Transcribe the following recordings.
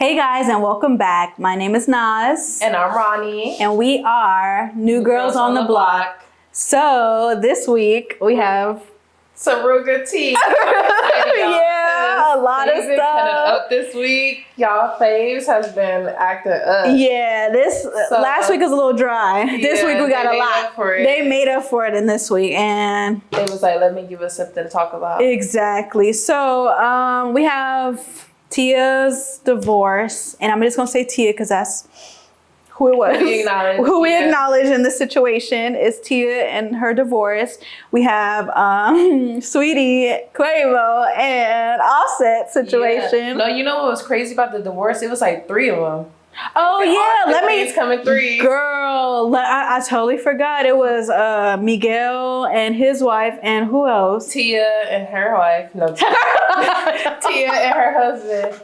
Hey guys, and welcome back. My name is Naz. And I'm Ronnie. And we are New Girls on the Block. So this week we have some real good tea. Yeah, a lot of stuff. Up this week. Y'all faves has been acting up. Yeah, last week was a little dry. This week we got a lot. They made up for it in this week, and it was like, let me give us something to talk about. Exactly. So we have Tia's divorce, and I'm just gonna say Tia because that's who it was. Who we acknowledge in this situation is Tia and her divorce. We have Saweetie, Quavo, and Offset situation. Yeah. No, you know what was crazy about the divorce? It was like 3 of them. Oh yeah, let me coming 3. Girl, I totally forgot. It was Miguel and his wife, and who else? Tia and her wife. No, Tia and her husband,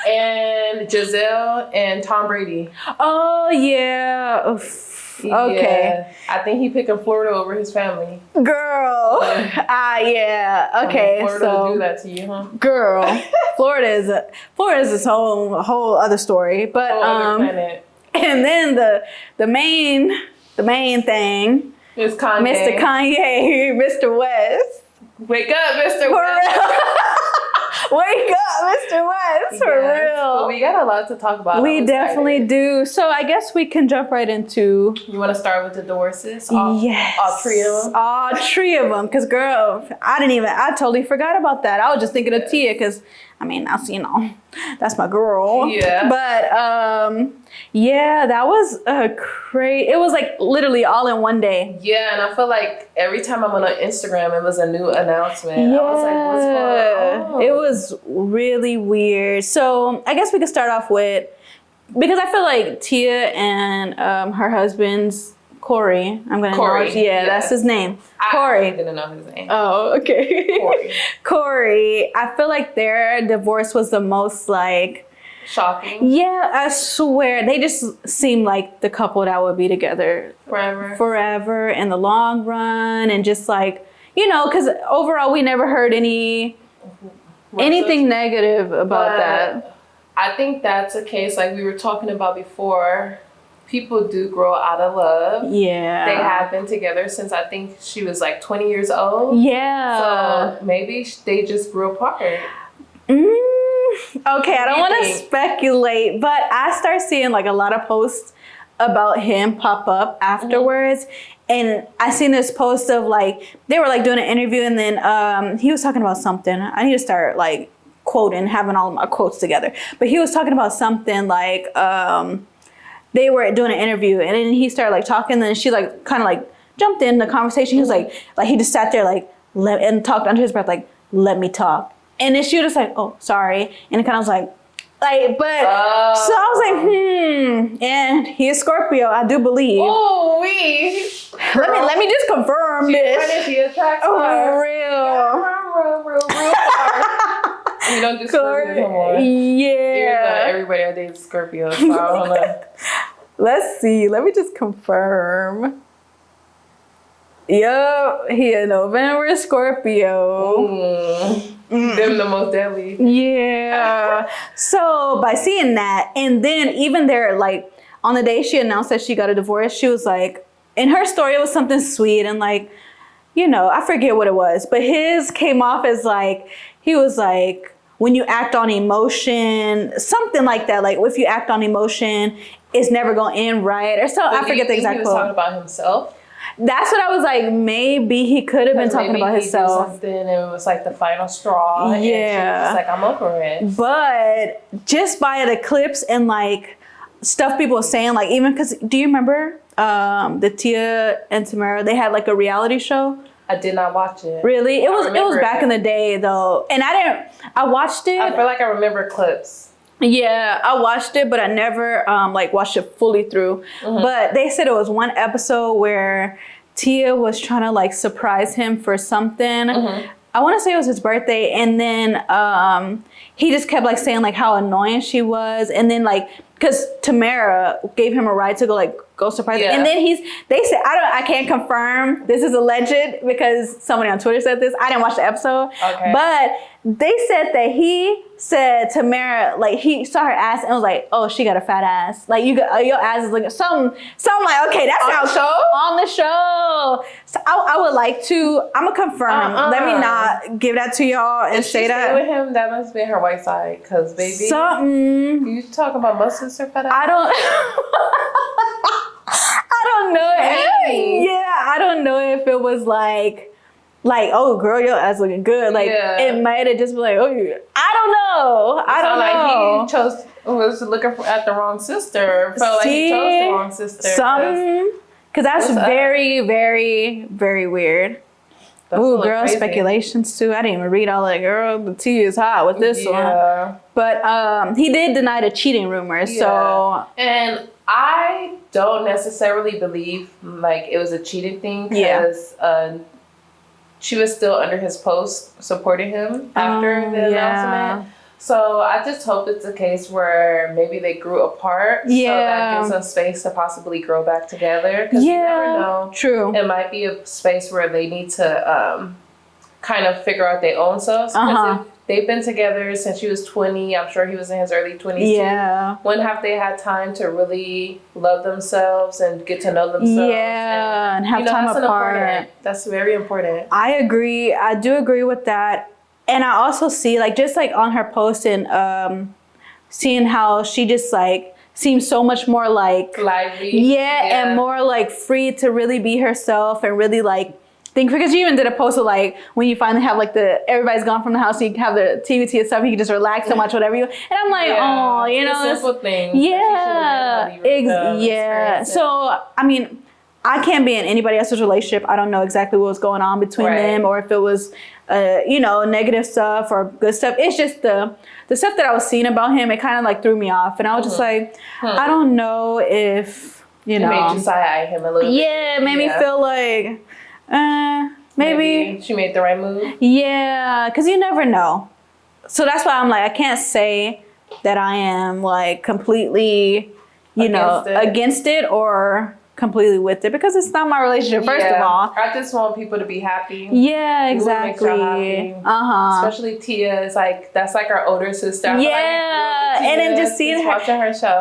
and Giselle and Tom Brady. Oh yeah. Oof. Okay. Yeah. I think he picking Florida over his family. Girl. Yeah. Okay. Florida will do that to you, huh? Girl. Florida is this whole other story. But other planet. And then the main thing is Kanye. Mr. Kanye, Mr. West. Wake up, Mr. West. Wake up, Mr. West, for real. But we got a lot to talk about. We definitely do. So I guess we can jump right into... You want to start with the divorces? Yes. All 3 of them? All 3 of them. Because, girl, I totally forgot about that. I was just thinking of Tia because, I mean, that's my girl. Yeah. But, yeah, that was crazy. It was like literally all in one day. Yeah, and I feel like every time I went on Instagram, it was a new announcement. Yeah. I was like, what's going on? It was really weird. So I guess we could start off with, because I feel like Tia and her husband's Corey. Yeah, that's his name. Corey. I didn't know his name. Oh, okay. Corey. I feel like their divorce was the most like... shocking. Yeah, I swear. They just seem like the couple that would be together forever in the long run. And just like, because overall we never heard anything negative about that. I think that's a case like we were talking about before. People do grow out of love. Yeah. They have been together since I think she was like 20 years old. Yeah. So maybe they just grew apart. Okay, I don't want to speculate, but I start seeing like a lot of posts about him pop up afterwards. And I seen this post of like, they were like doing an interview, and then he was talking about something. I need to start like quoting, having all of my quotes together. But he was talking about something like, they were doing an interview, and then he started like talking, and then she like kind of like jumped in the conversation. He was like he just sat there like, and talked under his breath like, let me talk. And then she was just like, oh, sorry. And it kind of was like, so I was like, and he is Scorpio, I do believe. Oh, let me just confirm this. She attacks her. Real hard. You don't do Scorpio no more. Yeah. Everybody I date is Scorpio, so I don't know. Let's see. Let me just confirm. Yup, he a November Scorpio. Them the most deadly. Yeah. So by seeing that, and then even there, like on the day she announced that she got a divorce, she was like, in her story, it was something sweet and like, I forget what it was, but his came off as like, he was like, when you act on emotion, something like that. Like if you act on emotion, it's never going to end right. Or so, I forget the exact quote. He was talking about himself? That's what I was like, maybe he could have been talking about himself. Something and it was like the final straw. Yeah. And she was like, I'm over it. But just by the clips and like stuff people were saying, like even because, do you remember the Tia and Tamara, they had like a reality show? I did not watch it. Really? It was back in the day though. And I watched it. I feel like I remember clips. Yeah, I watched it, but I never like watched it fully through. But they said it was one episode where Tia was trying to like surprise him for something. I want to say it was his birthday, and then he just kept like saying like how annoying she was, and then like because Tamara gave him a ride to go like go surprise him. And then they said, I can't confirm, this is alleged because somebody on Twitter said this. I didn't watch the episode. Okay. But they said that he said to Mara, like, he saw her ass and was like, oh, she got a fat ass. Like, your ass is looking, something like, okay, that sounds on the show. On the show. So I would like to, I'm going to confirm. Let me not give that to y'all and say that. With him, that must be her white side, because, baby. Something. You talking about muscles or fat ass? I don't know. I don't know if it was like, oh, girl, your ass looking good. Like, it might have just been like, oh, I don't know. I don't know. Like he was looking at the wrong sister. Felt like he chose the wrong sister. Something. Because that's very, very, very weird. Ooh, girl, crazy. Speculations too. I didn't even read all that. Girl, the tea is hot with this one. But he did deny the cheating rumors. So. And I don't necessarily believe like it was a cheating thing because she was still under his post supporting him after the announcement. So I just hope it's a case where maybe they grew apart. So that gives them space to possibly grow back together. Because you never know. True. It might be a space where they need to kind of figure out their own selves. Because if they've been together since she was 20. I'm sure he was in his early 20s too. When have they had time to really love themselves and get to know themselves? Yeah, and have time apart. That's very important. I agree. I do agree with that. And I also see, like, just like on her post and seeing how she just like seems so much more like lively. And more like free to really be herself and really like think, because she even did a post of like when you finally have like everybody's gone from the house, so you can have the TV to yourself, you can just relax and watch whatever you. And I'm like, oh, you know, simple things. So I mean, I can't be in anybody else's relationship. I don't know exactly what was going on between them, or if it was, negative stuff or good stuff. It's just the stuff that I was seeing about him. It kind of like threw me off, and I was just like, I don't know if it made you side-eye him a little bit. Yeah, it made me feel like, maybe she made the right move. Yeah, because you never know. So that's why I'm like, I can't say that I am like completely, against it or completely with it, because it's not my relationship, first of all. I just want people to be happy. Yeah, exactly. Especially Tia is like, that's like our older sister. And then just seeing her watching her show.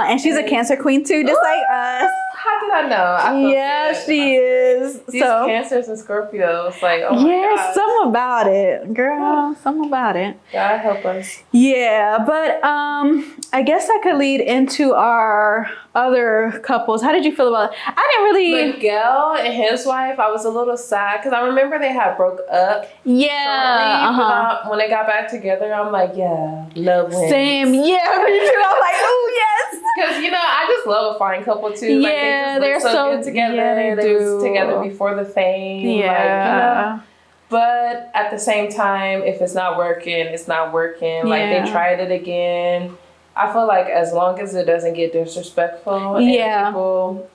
And she's a Cancer queen too, just like us. How did I know? She is. These Cancers and Scorpios, like, oh my gosh. Something about it, girl. Something about it. God help us. Yeah, but I guess I could lead into our other couples. How did you feel about it? I didn't really. Miguel and his wife, I was a little sad because I remember they had broke up. Yeah. When they got back together, I'm like, love wins. Same. Yeah, me too. I'm like, oh yes. Because I just love a fine couple too. Like, they're so good together. Yeah, they was together before the fame. Yeah. But at the same time, if it's not working, it's not working. Like, they tried it again. I feel like as long as it doesn't get disrespectful and people,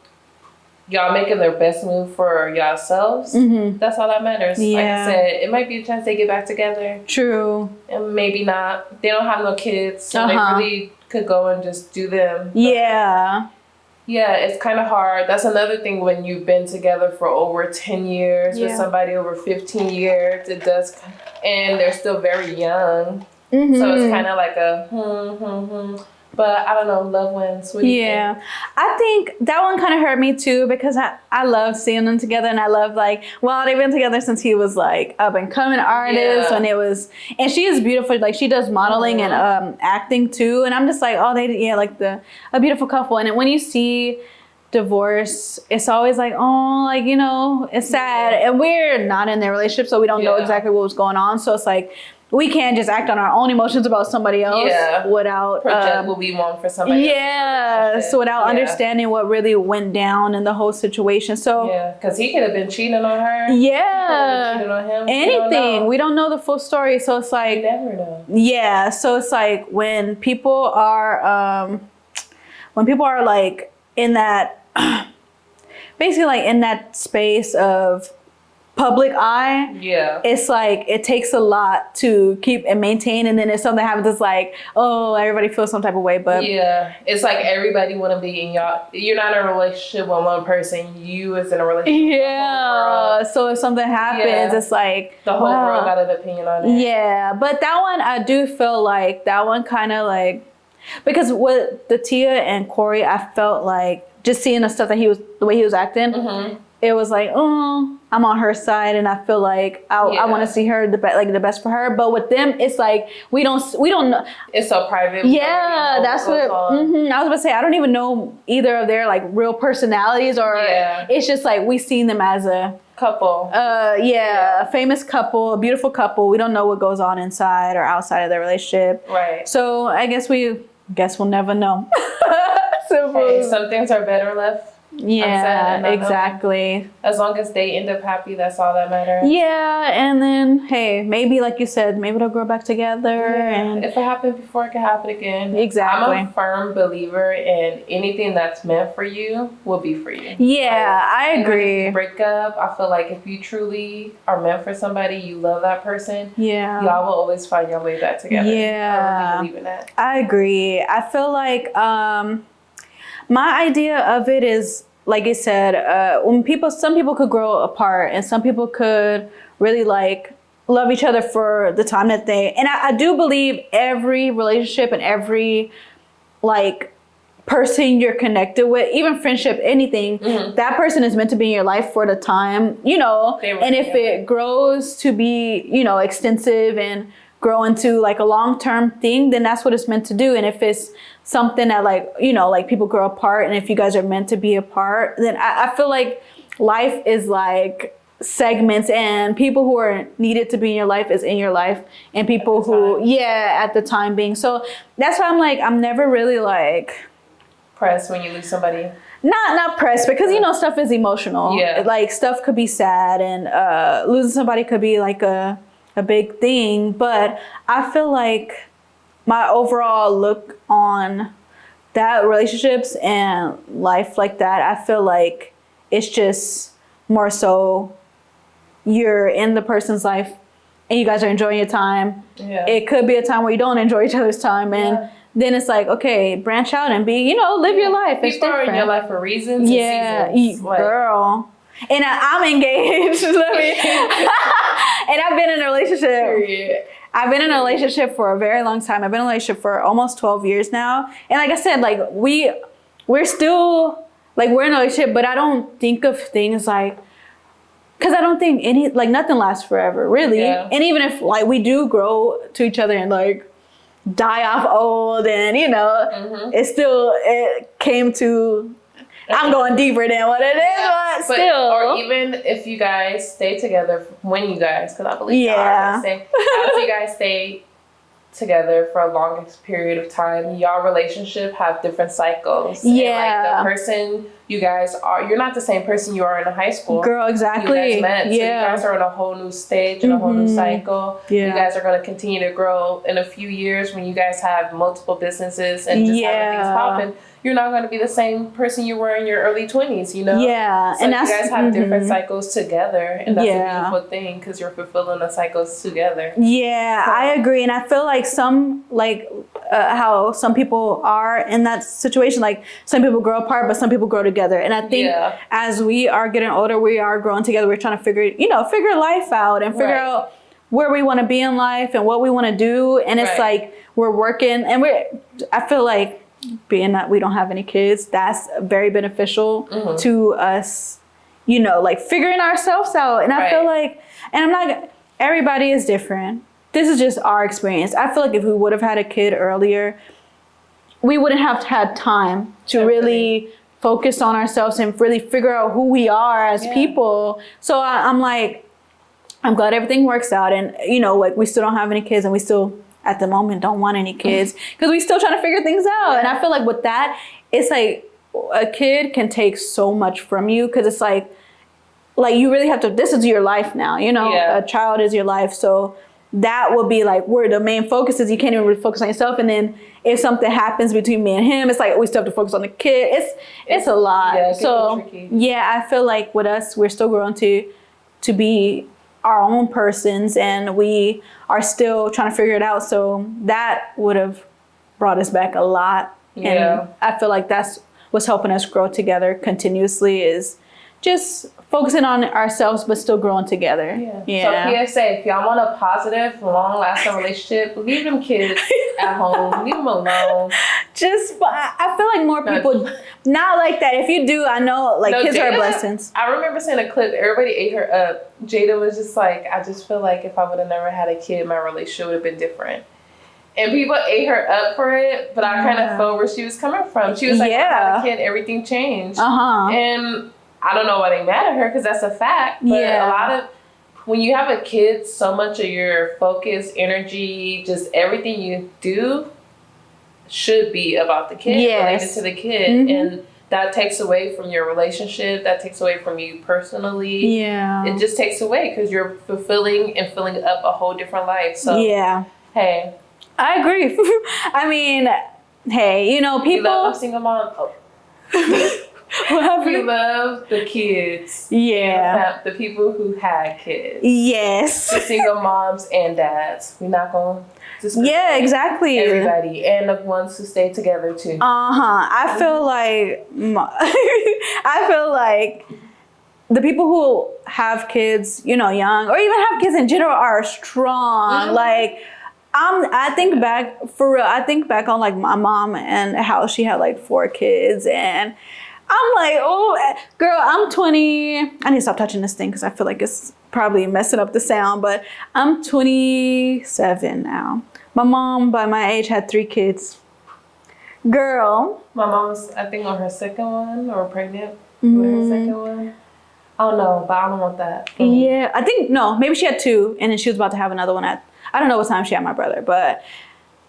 y'all making their best move for yourselves, that's all that matters. Like I said, it might be a chance they get back together. True. And maybe not. They don't have no kids, so they really could go and just do them. But yeah, it's kind of hard. That's another thing when you've been together for over 10 years with somebody over 15 years. It does, and they're still very young. So it's kind of like a But I don't know, love wins. What do you think? I think that one kind of hurt me too, because I love seeing them together, and I love they've been together since he was like up and coming artist when it was, and she is beautiful. Like, she does modeling and acting too, and I'm just like, oh, a beautiful couple. And when you see divorce, it's always like, oh, like, it's sad, and we're not in their relationship, so we don't know exactly what was going on. So it's like, we can't just act on our own emotions about somebody else without project what we want for somebody else. So without understanding what really went down in the whole situation. So because he could have been cheating on her. Cheating on him. Anything. We don't know the full story. So it's like, you never know. Yeah. So it's like when people are like in that basically like in that space of public eye, yeah, it's like it takes a lot to keep and maintain, and then if something happens, it's like, oh, everybody feels some type of way. But yeah, it's like everybody want to be in y'all. You're not in a relationship with one person. You is in a relationship. Yeah. So if something happens, it's like the whole world got an opinion on it. Yeah, but that one I do feel like that one kind of like, because with the Tia and Corey, I felt like just seeing the stuff that the way he was acting. It was like, oh, I'm on her side, and I feel like I want to see her the best for her. But with them, it's like we don't know. It's so private. Yeah, that's what I was about to say. I don't even know either of their like real personalities, or it's just like we seen them as a couple. A famous couple, a beautiful couple. We don't know what goes on inside or outside of their relationship. Right. So I guess we'll never know. Hey, some things are better left. Yeah, exactly. As long as they end up happy, that's all that matters. Yeah, and then hey, maybe like you said, maybe they'll grow back together. Yeah, and if it happened before, it can happen again. Exactly. I'm a firm believer in anything that's meant for you will be for you. Yeah, I agree. If you break up, I feel like if you truly are meant for somebody, you love that person. Yeah, y'all will always find your way back together. Yeah, I really believe in that. I agree. I feel like my idea of it is, like I said, some people could grow apart, and some people could really like love each other for the time that and I do believe every relationship and every like person you're connected with, even friendship, anything, that person is meant to be in your life for the time, and if it grows to be, extensive and grow into like a long-term thing, then that's what it's meant to do. And if it's something that like people grow apart, and if you guys are meant to be apart, then I feel like life is like segments, and people who are needed to be in your life is in your life, and people who at the time being. So that's why I'm like, I'm never really like pressed when you lose somebody. Not pressed, because stuff is emotional. Like stuff could be sad, and losing somebody could be like a big thing, but I feel like my overall look on that relationships and life like that, I feel like it's just more so you're in the person's life and you guys are enjoying your time. It could be a time where you don't enjoy each other's time, and then it's like, okay, branch out and be, live your life. People are in your life for reasons. Girl. And I'm engaged. And I've been in a relationship. I've been in a relationship for a very long time. I've been in a relationship for almost 12 years now. And like I said, like we're still like we're in a relationship, but I don't think of things like, because I don't think nothing lasts forever, really. And even if like we do grow to each other and like die off old, and it came to. I'm going deeper than what it is, but still. Or even if you guys stay together, because I believe as you guys stay together for a long period of time, y'all relationship have different cycles. And like the person you guys are, you're not the same person you are in high school. Girl, exactly. You guys met. So you guys are in a whole new stage and a whole new cycle. You guys are going to continue to grow in a few years when you guys have multiple businesses and just having things popping. You're not going to be the same person you were in your early 20s, Yeah. So and you guys have different cycles together. And that's a beautiful thing, because you're fulfilling the cycles together. Yeah, I agree. And I feel like how some people are in that situation, like some people grow apart, but some people grow together. And I think as we are getting older, we are growing together. We're trying to figure life out and figure out where we want to be in life and what we want to do. And it's like we're working, and I feel like, being that we don't have any kids, that's very beneficial to us, like figuring ourselves out. And I feel like, and I'm not, everybody is different. This is just our experience. I feel like if we would have had a kid earlier, we wouldn't have had time to really focus on ourselves and really figure out who we are as people. So I'm like, I'm glad everything works out. And, like we still don't have any kids, and we still, at the moment, don't want any kids, because we still trying to figure things out. And I feel like with that, it's like a kid can take so much from you, because it's like you really have to, this is your life now, a child is your life. So that will be like where the main focus is. You can't even really focus on yourself. And then if something happens between me and him, it's like we still have to focus on the kid. It's a lot. Yeah, so I feel like with us, we're still growing to be our own persons, and we are still trying to figure it out. So that would have brought us back a lot. Yeah. And I feel like that's what's helping us grow together continuously, is just focusing on ourselves but still growing together. So PSA, if y'all want a positive, long-lasting relationship, leave them kids at home. Leave them alone. I feel like more people not like that. If you do, I know kids are blessings. I remember seeing a clip. Everybody ate her up. Jada was just like, I just feel like if I would have never had a kid, my relationship would have been different. And people ate her up for it, but I kind of felt where she was coming from. She was like, I had a kid, everything changed. And I don't know why they mad at her, because that's a fact. But a lot of, when you have a kid, so much of your focus, energy, just everything you do should be about the kid, related to the kid. And that takes away from your relationship. That takes away from you personally. It just takes away, because you're fulfilling and filling up a whole different life. So, hey. I agree. I mean, hey, you know, people... We love single mom. We love the kids. The people who had kids. Yes. The single moms and dads. We're not going to... exactly. Everybody. And the ones who stay together, too. I feel like... the people who have kids, you know, young, or even have kids in general, are strong. I think back, for real, I think back on like my mom and how she had like 4 kids, and I'm like, oh, girl, I'm 20. I need to stop touching this thing because I feel like it's probably messing up the sound, but I'm 27 now. My mom, by my age, had 3 kids. Girl. My mom's, I think, on her second one, or pregnant with her second one. I don't know, but I don't want that. Yeah, I think, no, maybe she had 2, and then she was about to have another one I don't know what time she had my brother, but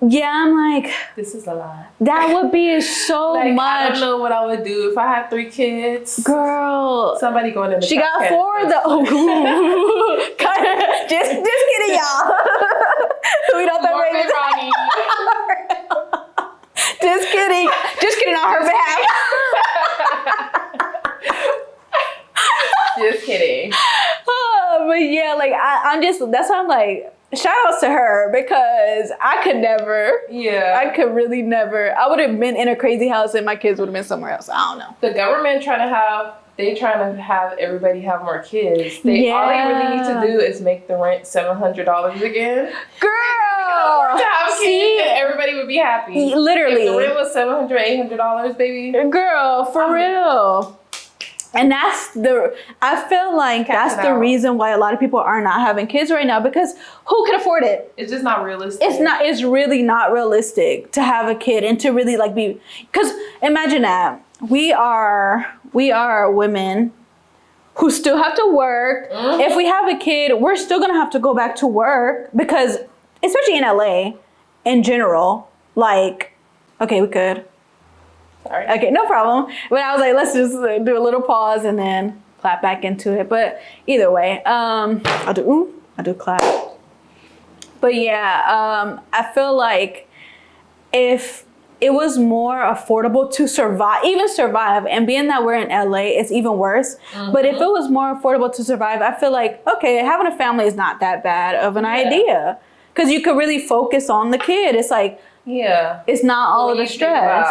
yeah, I'm like... This is a lot. That would be so much. I don't know what I would do if I had 3 kids. Girl. Somebody going in the She got 4 though. just kidding, y'all. We don't throw Raven. Just kidding. Just kidding on her behalf. Just kidding. But yeah, like I'm just, that's why I'm like, shout outs to her, because I could never. I could really never. I would have been in a crazy house and my kids would have been somewhere else. I don't know. The government trying to have everybody have more kids. All they really need to do is make the rent $700 again. Girl! To have kids, and everybody would be happy. Literally. If the rent was $700, $800, baby. Girl, for real. And I feel like that's the reason why a lot of people are not having kids right now, because who can afford it? It's just not realistic. It's really not realistic to have a kid and to really like be, because imagine that. We are women who still have to work. If we have a kid, we're still gonna have to go back to work, because especially in LA in general, like, okay, we could. Sorry. Okay, no problem. But I was like, let's just do a little pause and then clap back into it. But either way, I'll do clap. But yeah, I feel like if it was more affordable to survive, and being that we're in LA, it's even worse. But if it was more affordable to survive, I feel like, okay, having a family is not that bad of an idea, because you could really focus on the kid. It's like, it's not all of the stress.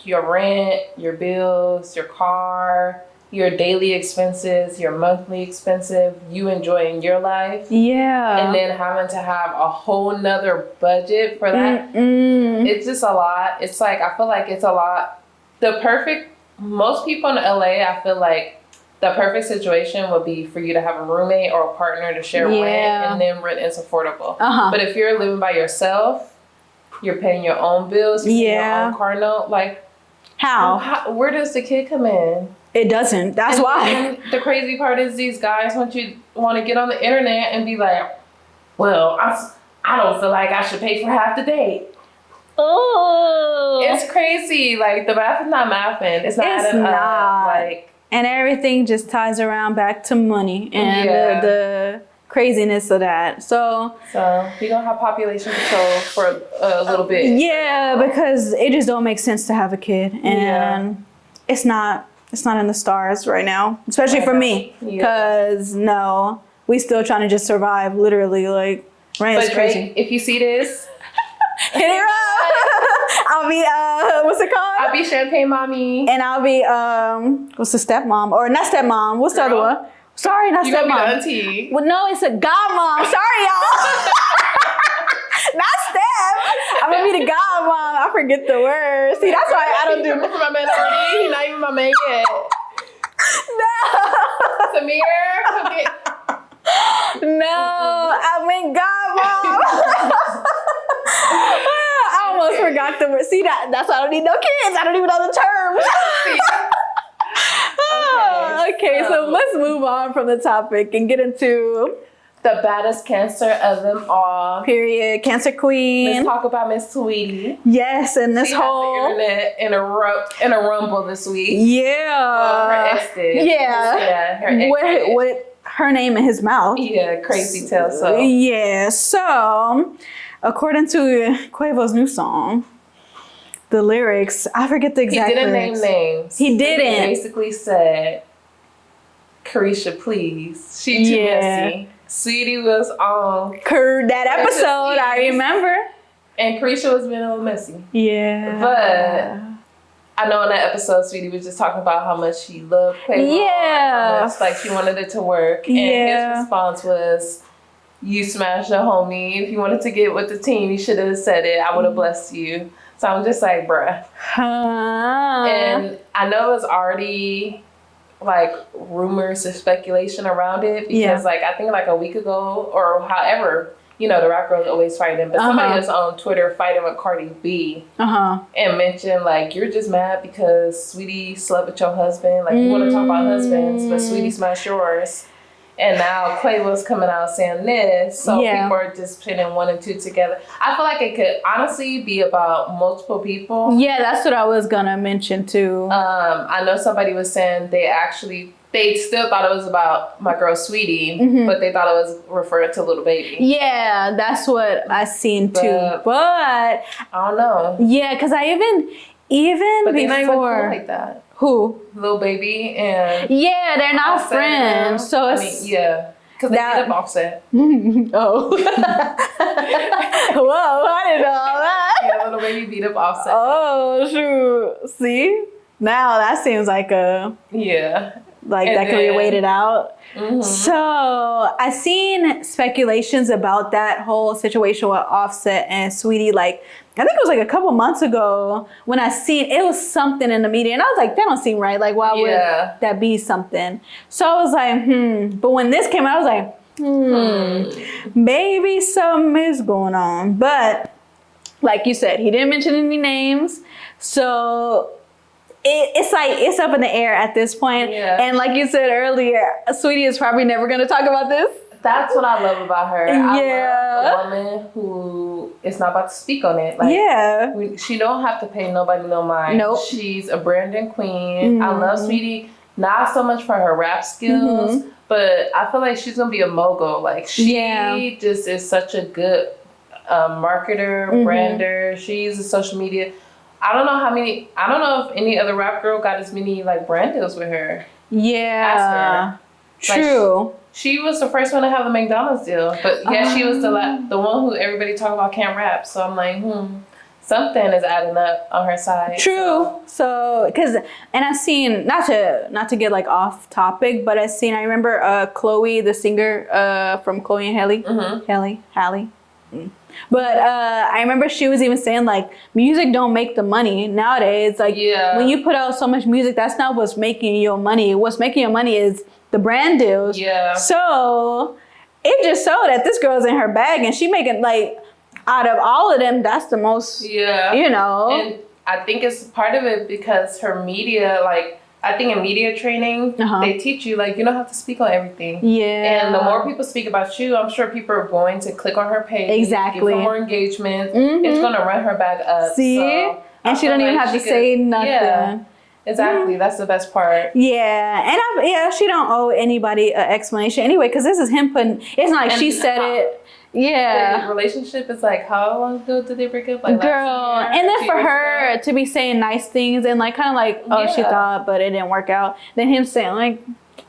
Your rent, your bills, your car, your daily expenses, your monthly expenses, you enjoying your life. And then having to have a whole nother budget for that. It's just a lot. It's like, I feel like it's a lot. Most people in LA, I feel like the perfect situation would be for you to have a roommate or a partner to share rent, and then rent is affordable. But if you're living by yourself, you're paying your own bills, you're paying your own car note, like, where does the kid come in? It doesn't. That's why. And the crazy part is these guys want to get on the internet and be like, well, I don't feel like I should pay for half the date. Oh, it's crazy. Like, the math is not mathing. It's not adding up. Like, and everything just ties around back to money and the craziness of that. So we don't have population control for a little bit. Yeah, because it just don't make sense to have a kid, and it's not it's not in the stars right now, especially for me, because no, we still trying to just survive, literally, like, right? It's crazy. Drake, if you see this, hit her up. I'll be what's it called? I'll be Champagne Mommy, and I'll be what's the stepmom or not stepmom? What's the other one? Sorry, not you stepmom. You gonna be the auntie. Well, no, it's a godmom. Sorry, y'all. Not step. I'm gonna be the godmom. I forget the words. See, that's why I don't do. For my man already. He's not even my man yet. No. Samir, come get. No, I mean godmom. I almost forgot the word. See, that's why I don't need no kids. I don't even know the terms. Okay, so let's move on from the topic and get into the baddest Cancer of them all. Period. Cancer queen. Let's talk about Miss Saweetie. Yes, and this whole had the internet in a rumble this week. Yeah. Well, her ex did. Yeah. Her ex with her name in his mouth. Yeah, crazy tale. So yeah. So according to Quavo's new song, the lyrics, I forget the exact lyrics. He didn't name names. He didn't. He basically said, Carisha, please. She too messy. Saweetie was on that episode, I remember. And Carisha was being a little messy. Yeah. But I know in that episode, Saweetie was just talking about how much she loved Quavo. Yeah. How much, like, she wanted it to work. And his response was, you smashed a homie. If you wanted to get with the team, you should have said it. I would have blessed you. So I'm just like, bruh. And I know it's already like rumors or speculation around it because like I think like a week ago or however, you know, the rap girls always fighting, but somebody was on Twitter fighting with Cardi B and mentioned like, you're just mad because Saweetie slept with your husband. Like you want to talk about husbands, but Saweetie smashed yours. And now Quavo's coming out saying this, so people are just putting one and two together. I feel like it could honestly be about multiple people. Yeah, that's what I was gonna mention too. I know somebody was saying they still thought it was about my girl Saweetie, but they thought it was referring to Little Baby. Yeah, that's what I seen too. But I don't know. Yeah, because I even but before they're not even cool like that. Who? Lil Baby and they're not Offset friends. So it's because they beat up Offset. Oh, whoa! I didn't know all that. Yeah, Lil Baby beat up Offset. Oh shoot! See, now that seems like a like and that can be waited out. So I seen speculations about that whole situation with Offset and Saweetie. Like I think it was like a couple months ago when I seen it was something in the media, and I was like, that don't seem right. Like why would that be something? So I was like, But when this came out, I was like, maybe something is going on. But like you said, he didn't mention any names, so. It's like it's up in the air at this point. And like you said earlier, Saweetie is probably never going to talk about this. That's what I love about her. I love a woman who is not about to speak on it. Like, she don't have to pay nobody no mind. Nope. She's a branding queen. I love Saweetie, not so much for her rap skills, but I feel like she's going to be a mogul. Like, she just is such a good marketer, brander. She uses social media. I don't know if any other rap girl got as many like brand deals with her. Yeah. True. Like, she was the first one to have the McDonald's deal. But she was the one who everybody talk about can't rap. So I'm like, something is adding up on her side. True. So, and I've seen, not to get like off topic, but I remember Chloe, the singer from Chloe and Halle. But I remember she was even saying like music don't make the money nowadays. Like when you put out so much music, that's not what's making your money. What's making your money is the brand deals. Yeah. So it just showed that this girl's in her bag and she making like out of all of them, that's the most. Yeah. You know. And I think it's part of it because her media, like I think in media training, they teach you like you don't have to speak on everything. Yeah. And the more people speak about you, I'm sure people are going to click on her page. Exactly. Give her more engagement. It's going to run her back up. See? So and she don't even have to say nothing. Yeah. Exactly. That's the best part. Yeah, and she don't owe anybody an explanation anyway, because this is him putting. It's not like she said it. Yeah. The relationship is like, how long ago did they break up? Like, girl, and then for her to be saying nice things and like kind of like, oh, she thought, but it didn't work out. Then him saying like,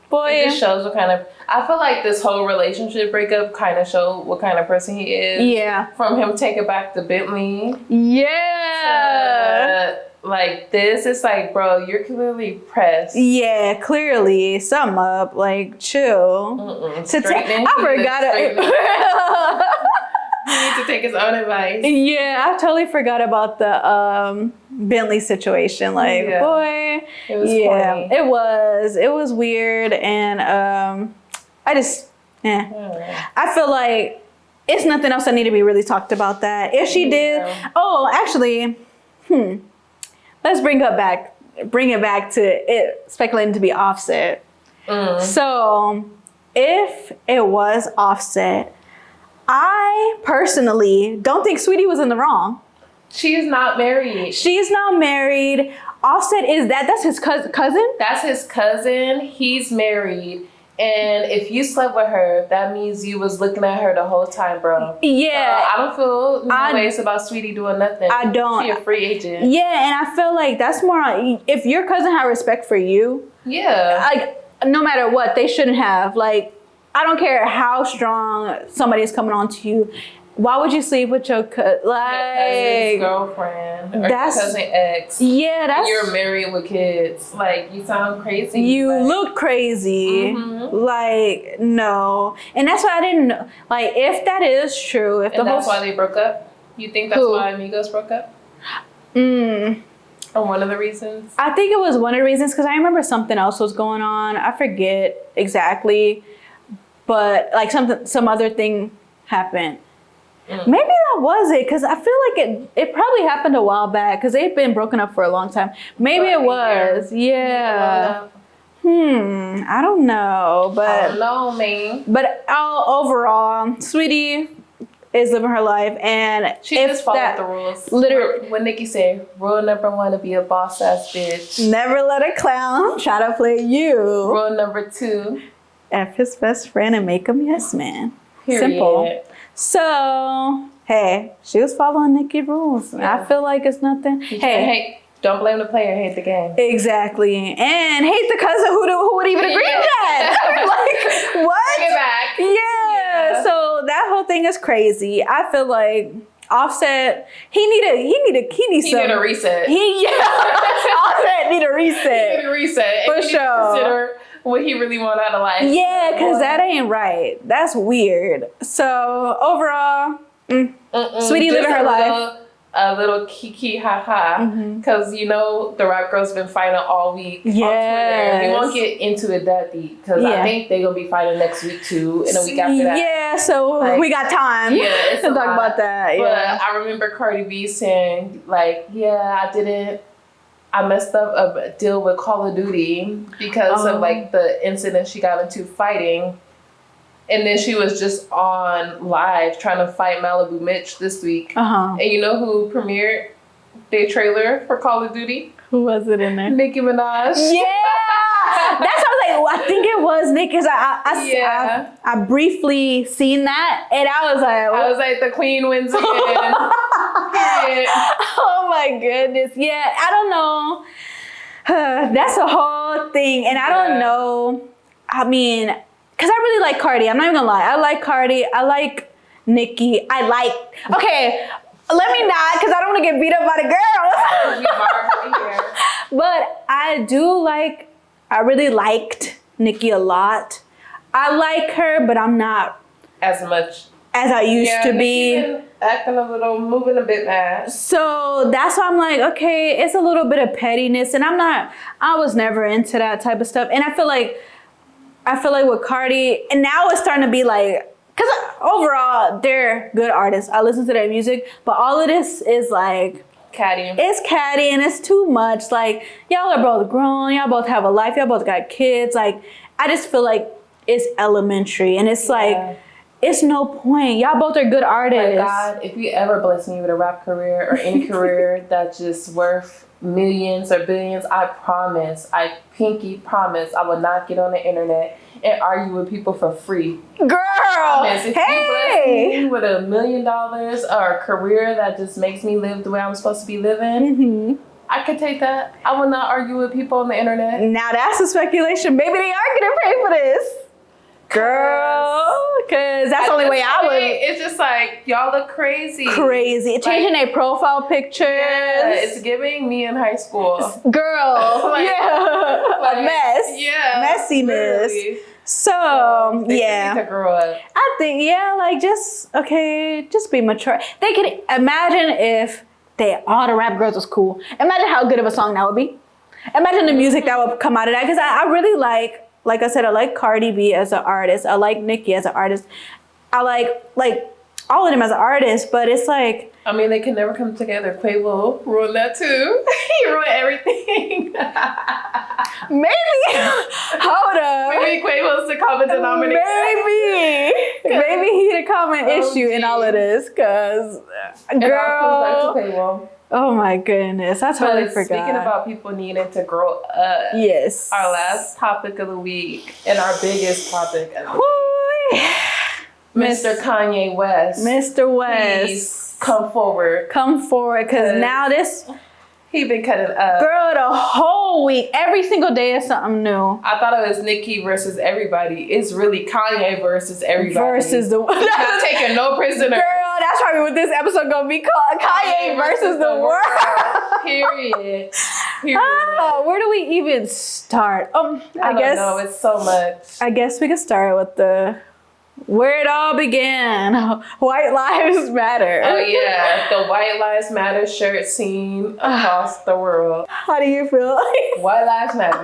boy, it just shows what kind of. I feel like this whole relationship breakup kind of showed what kind of person he is. Yeah. From him taking back the Bentley. Yeah. Like this, it's like, bro, you're clearly pressed. Yeah, clearly, something up. Like, chill. I forgot it. He needs to take his own advice. Yeah, I totally forgot about the Bentley situation. Like, boy, it was corny. It was weird, and I just, I feel like it's nothing else that need to be really talked about. That if she did, actually, let's bring it back to it speculating to be Offset. So if it was Offset, I personally don't think Saweetie was in the wrong. She's not married. She's not married. Offset that's his cousin? That's his cousin. He's married. And if you slept with her, that means you was looking at her the whole time, bro. Yeah. I don't feel no ways about Saweetie doing nothing. I don't. She a free agent. Yeah, and I feel like that's more if your cousin had respect for you. Yeah. Like, no matter what, they shouldn't have. Like, I don't care how strong somebody's coming on to you. Why would you sleep with your cousin's girlfriend or that's, your cousin ex? Yeah, that's. You're married with kids. Like, you sound crazy. You look crazy. Like, no, and that's why I didn't know. Like, if that is true, if that's why they broke up. You think that's why Migos broke up? Or one of the reasons? I think it was one of the reasons because I remember something else was going on. I forget exactly, but like some other thing happened. Maybe that was it, because I feel like it probably happened a while back, because they've been broken up for a long time. Maybe it was. Yeah. I don't know, but I don't know, man. But overall, Saweetie is living her life, and she just followed the rules. Literally, what Nikki said, rule number 1 to be a boss ass bitch. Never let a clown try to play you. Rule number 2, F his best friend and make him yes man. Period. Simple. So, hey, she was following Nikki's rules. Yeah. I feel like it's nothing. Hey, don't blame the player, hate the game. Exactly. And hate the cousin who would even agree to that. Like, what? Bring it back. Yeah. So that whole thing is crazy. I feel like Offset, he need a reset. Offset need a reset. He need a reset. For sure. Consider what he really want out of life. Yeah, because that ain't right. That's weird. So overall, Saweetie living her life. A little kiki ha-ha. Because, you know, the rap girl's been fighting all week on Twitter. We won't get into it that deep. Because I think they're going to be fighting next week, too. And a week after that. Yeah, so like, we got time to talk about that. But I remember Cardi B saying, like, I messed up a deal with Call of Duty because of like the incident she got into fighting. And then she was just on live trying to fight Malibu Mitch this week. And you know who premiered their trailer for Call of Duty? Who was it in there? Nicki Minaj. Yeah! That's what I was like, I think it was Nick, because I briefly seen that, and I was like, the queen wins again. Oh my goodness. Yeah, I don't know. That's a whole thing, and I don't know. I mean, because I really like Cardi. I'm not even gonna lie. I like Cardi. I like Nicki. Okay, let me not, because I don't want to get beat up by the girls. But I really liked Nicki a lot. I like her, but I'm not as much as I used to be. Been acting moving a bit mad. So that's why I'm like, okay, it's a little bit of pettiness, and I was never into that type of stuff. And I feel like with Cardi, and now it's starting to be like, because overall they're good artists. I listen to their music, but all of this is like catty. It's catty, and it's too much. Like, y'all are both grown, y'all both have a life, y'all both got kids. Like, I just feel like it's elementary, and it's like, it's no point. Y'all both are good artists. Like, God, if you ever bless me with a rap career or any career that's just worth millions or billions, I pinky promise, I will not get on the internet and argue with people for free. Girl, If you bless me with $1 million or a career that just makes me live the way I'm supposed to be living, I could take that. I will not argue with people on the internet. Now that's a speculation. Maybe they are gonna pay for this. Girl, because that's the only way I would. It's just like, y'all look crazy. Crazy. Changing their profile pictures. Yeah, it's giving me in high school. Girl, Like, a mess. Yeah. Messiness. Literally. So, They yeah. need to grow up. I think, like, just be mature. They could imagine if all the rap girls was cool. Imagine how good of a song that would be. Imagine the music that would come out of that. Because I really like I said, I like Cardi B as an artist. I like Nicki as an artist. I like all of them as an artist, but it's like... I mean, they can never come together. Quavo ruined that too. He ruined everything. Maybe. Hold up. Maybe Quavo's the common denominator. Maybe he the common issue in all of this, because girl... Back to Quavo. Oh my goodness, I totally forgot. Speaking about people needing to grow up. Yes. Our last topic of the week and our biggest topic of the week. Mr. Kanye West. Mr. West. Please come forward. Come forward, because now he been cutting up. Girl, the whole week, every single day is something new. I thought it was Nicki versus everybody. It's really Kanye versus everybody. Versus the world. Not taking no prisoners. Girl, that's probably what this episode gonna be called. Kanye versus the world. Period. Where do we even start? I don't know. It's so much. I guess we could start with where it all began. White Lives Matter. Oh yeah, the White Lives Matter shirt seen across the world. How do you feel? White Lives Matter.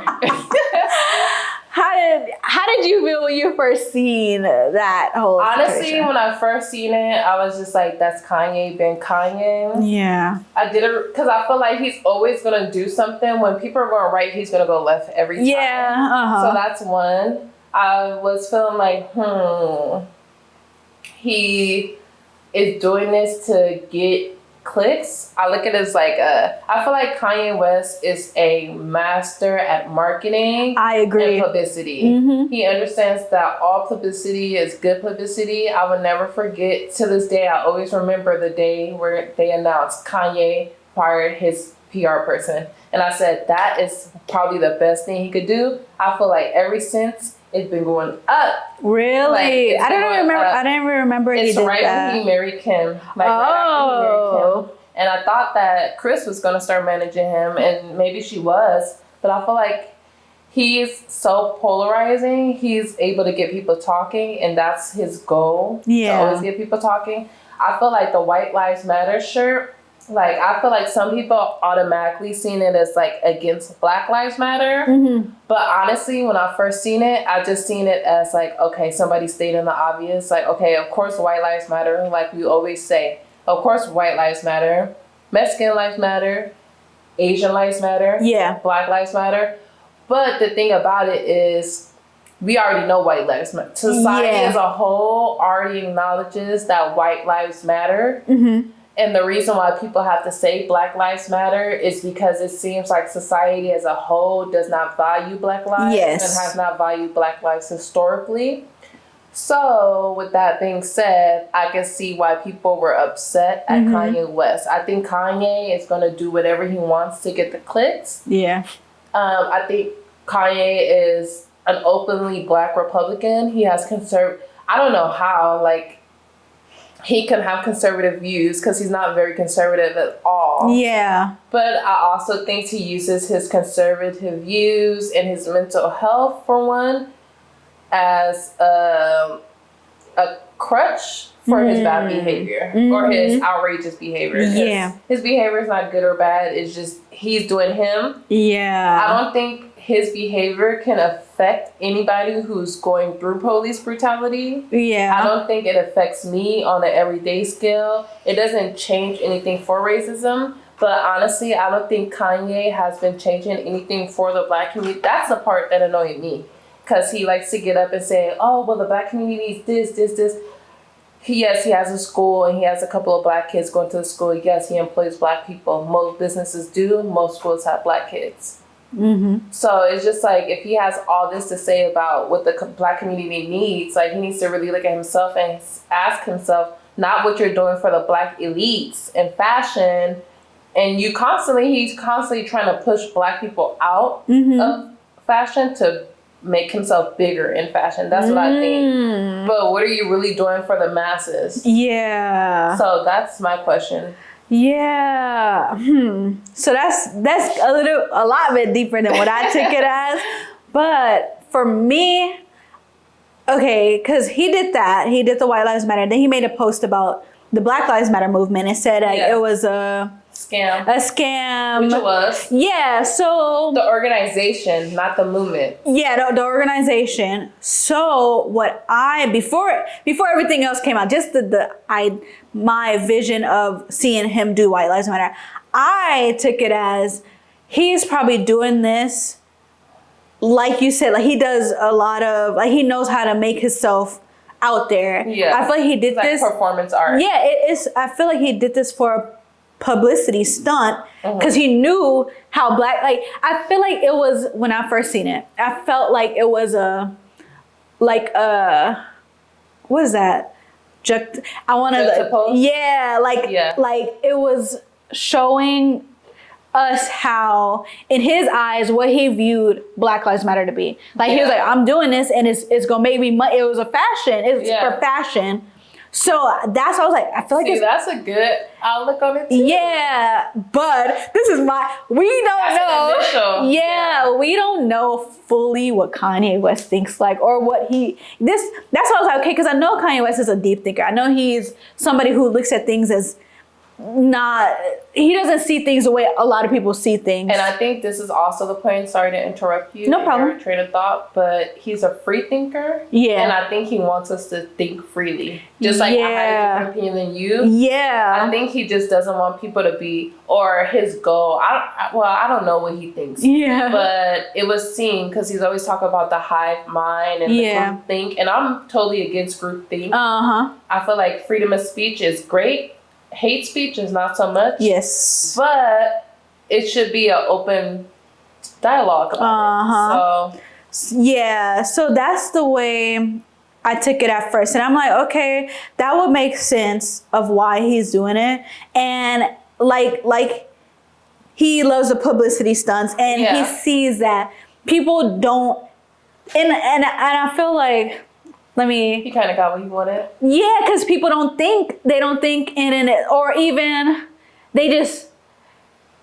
How did you feel when you first seen that whole Honestly, situation? when I first seen it, I was just like, that's Kanye being Kanye. Yeah. I did it because I feel like he's always going to do something. When people are going right, he's going to go left every time. Yeah. So that's one. I was feeling like, he is doing this to get clicks. I look at it as like I feel like Kanye West is a master at marketing. I agree. And publicity. He understands that all publicity is good publicity. I will never forget, to this day, I always remember the day where they announced Kanye fired his PR person. And I said, that is probably the best thing he could do. I feel like ever since, it's been going up. Really? Like, I didn't even remember he did that. It's right when he married Kim. Right after he married Kim. And I thought that Chris was going to start managing him, and maybe she was. But I feel like he's so polarizing. He's able to get people talking, and that's his goal. Yeah. To always get people talking. I feel like the White Lives Matter shirt, like, I feel like some people automatically seen it as like against Black Lives Matter. But honestly, when I first seen it, I just seen it as like, okay, somebody stating the obvious. Like, okay, of course White Lives Matter. Like we always say, of course White Lives Matter. Mexican lives matter. Asian lives matter. Yeah. Black lives matter. But the thing about it is, we already know white lives matter. Society as a whole already acknowledges that white lives matter. And the reason why people have to say Black Lives Matter is because it seems like society as a whole does not value Black lives and has not valued Black lives historically. So with that being said, I can see why people were upset at Kanye West. I think Kanye is going to do whatever he wants to get the clicks. Yeah. I think Kanye is an openly Black Republican. He has I don't know how, like, he can have conservative views because he's not very conservative at all. Yeah. But I also think he uses his conservative views and his mental health, for one, as a crutch for his bad behavior or his outrageous behavior. Yeah. His behavior is not good or bad. It's just he's doing him. Yeah. I don't think his behavior can affect anybody who's going through police brutality. Yeah. I don't think it affects me on an everyday scale. It doesn't change anything for racism. But honestly, I don't think Kanye has been changing anything for the Black community. That's the part that annoyed me. Because he likes to get up and say, oh, well, the Black community is this. yes, he has a school and he has a couple of black kids going to the school. Yes, he employs black people. Most businesses do. Most schools have black kids. Mm-hmm. So it's just like, if he has all this to say about what the black community needs, like, he needs to really look at himself and ask himself, not what you're doing for the black elites in fashion. And he's constantly trying to push black people out of fashion to make himself bigger in fashion. That's what I think. But what are you really doing for the masses? Yeah. So that's my question. Yeah. So that's a lot bit deeper than what I took it as. But for me, okay, because he did that. He did the White Lives Matter. Then he made a post about the Black Lives Matter movement and said it was a scam. Which it was. Yeah, so... The organization, not the movement. Yeah, the organization. So what before everything else came out, just my vision of seeing him do White Lives Matter, I took it as he's probably doing this, like you said, like he does a lot of, like he knows how to make himself out there. Yeah. I feel like he did this. Like performance art. Yeah, it is. I feel like he did this for a publicity stunt because he knew how black, like, I feel like it was, when I first seen it, I felt like it was what is that? I want to, yeah, like it was showing us how, in his eyes, what he viewed Black Lives Matter to be. Like he was like, I'm doing this and it's gonna make me money. It was a fashion. It's for fashion. So that's why I was like, I feel like that's a good outlook on it too. Yeah, but we don't know. We don't know fully what Kanye West thinks like, or what that's why I was like, okay, because I know Kanye West is a deep thinker. I know he's somebody who looks at things as he doesn't see things the way a lot of people see things. And I think this is also the point, sorry to interrupt you. No problem. Your train of thought, but he's a free thinker. Yeah. And I think he wants us to think freely. Just like I had a different opinion than you. Yeah. I think he just doesn't want people to be, or his goal, I don't know what he thinks. Yeah. But it was seen, because he's always talking about the hive mind and the group think. And I'm totally against group think. I feel like freedom of speech is great. Hate speech is not so much. Yes. But it should be an open dialogue about it. So yeah, so that's the way I took it at first. And I'm like, okay, that would make sense of why he's doing it. And like he loves the publicity stunts, and he sees that people don't, and I feel like, he kind of got what he wanted. Yeah, because people don't think in it, or even they just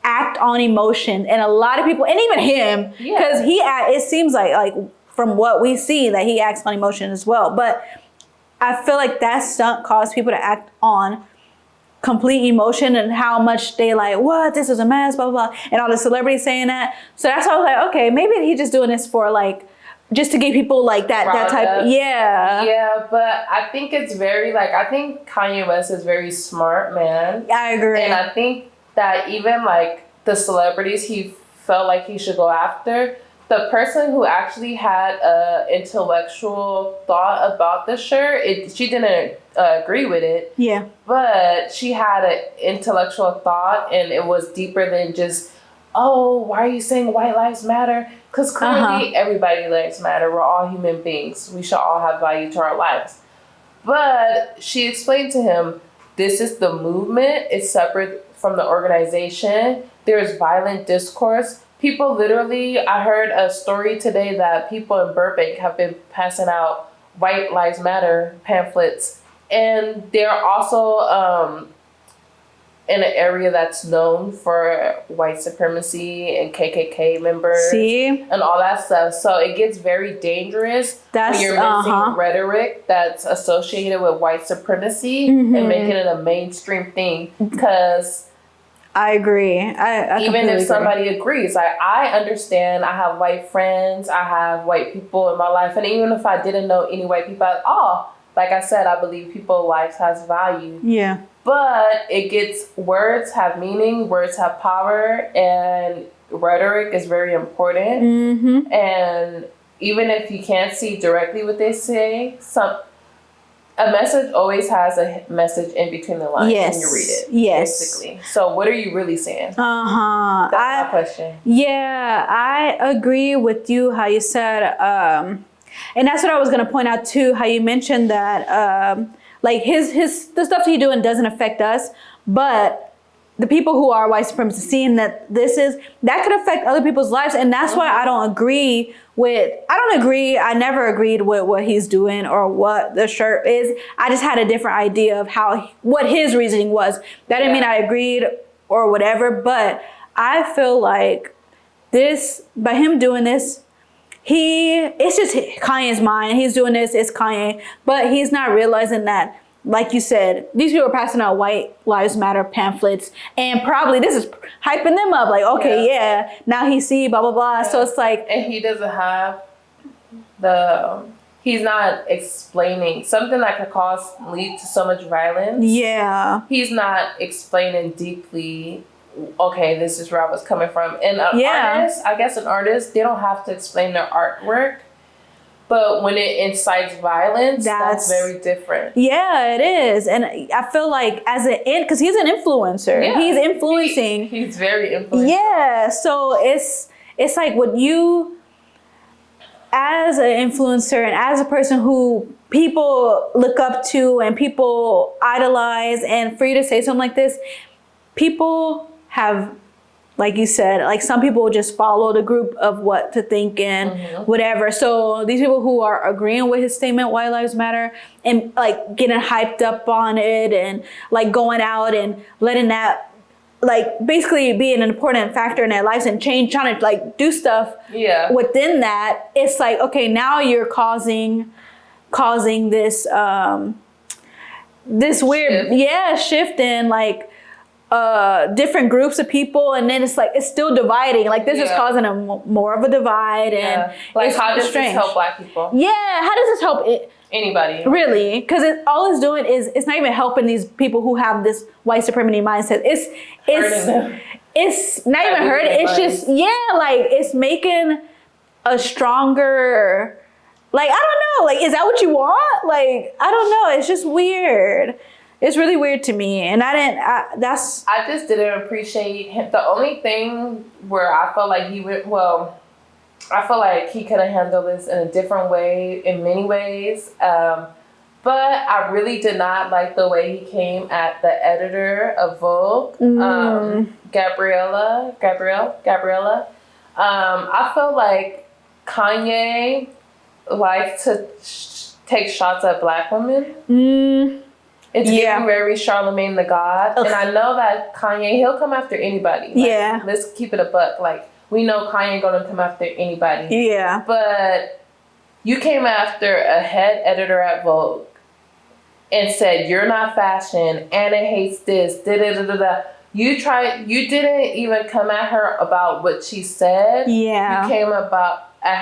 act on emotion. And a lot of people, and even him, because it seems like from what we see that he acts on emotion as well. But I feel like that stunt caused people to act on complete emotion, and how much they like, what, this is a mess, blah, blah, blah. And all the celebrities saying that. So that's why I was like, okay, maybe he's just doing this for just to get people like that type. Yeah, but I think it's very I think Kanye West is very smart, man. I agree. And I think that even the celebrities he felt like he should go after, the person who actually had a intellectual thought about the shirt, she didn't agree with it. Yeah. But she had an intellectual thought, and it was deeper than just, oh, why are you saying white lives matter? Because clearly everybody lives matter. We're all human beings. We should all have value to our lives. But she explained to him, this is the movement. It's separate from the organization. There's violent discourse. People literally, I heard a story today that people in Burbank have been passing out White Lives Matter pamphlets. And they're also in an area that's known for white supremacy and KKK members and all that stuff. So it gets very dangerous when you're mixing rhetoric that's associated with white supremacy and making it a mainstream thing. Because I agree. I even if somebody agrees, I understand. I have white friends. I have white people in my life. And even if I didn't know any white people at all, like I said, I believe people's lives has value. Yeah. But words have meaning, words have power, and rhetoric is very important. And even if you can't see directly what they say, a message always has a message in between the lines when you read it. Yes. Basically. So what are you really saying? That's my question. Yeah, I agree with you how you said, and that's what I was gonna point out too, how you mentioned that like the stuff he's doing doesn't affect us, but the people who are white supremacists seeing that that could affect other people's lives. And that's why I don't agree. I never agreed with what he's doing or what the shirt is. I just had a different idea of what his reasoning was. That didn't mean I agreed or whatever, but I feel like by him doing this, it's just Kanye's mind. He's doing this, it's Kanye, but he's not realizing that, like you said, these people are passing out White Lives Matter pamphlets, and probably this is hyping them up. Like, okay, now he see blah blah blah. Yeah. So it's like, and he doesn't have he's not explaining something that could lead to so much violence. Yeah, he's not explaining deeply. Okay, this is where I was coming from. And an artist, they don't have to explain their artwork. But when it incites violence, that's very different. Yeah, it is. And I feel like because he's an influencer. Yeah. He's influencing. He's very influential. Yeah. So it's like what you, as an influencer and as a person who people look up to and people idolize, and for you to say something like this, people have, like you said, like some people just follow the group of what to think and whatever. So these people who are agreeing with his statement, White Lives Matter, and like getting hyped up on it and like going out and letting that like basically be an important factor in their lives and trying to like do stuff within that. It's like, okay, now you're causing this this weird shift in like different groups of people, and then it's like it's still dividing. Like this is causing more of a divide, and like how does this help Black people? Yeah, how does this help anybody? Really? Because all it's doing is it's not even helping these people who have this white supremacy mindset. It's not even hurting. It's just like it's making a stronger. Like I don't know. Like is that what you want? Like I don't know. It's just weird. It's really weird to me, and I just didn't appreciate him. The only thing where I felt like I feel like he could have handled this in a different way, in many ways. But I really did not like the way he came at the editor of Vogue, Gabriella. I felt like Kanye likes to take shots at Black women. It's getting very Charlemagne the God. And I know that Kanye, he'll come after anybody. Like, let's keep it a buck. Like, we know Kanye going to come after anybody. Yeah. But you came after a head editor at Vogue and said, you're not fashion, and it hates this, da-da-da-da-da. You didn't even come at her about what she said. Yeah. You came at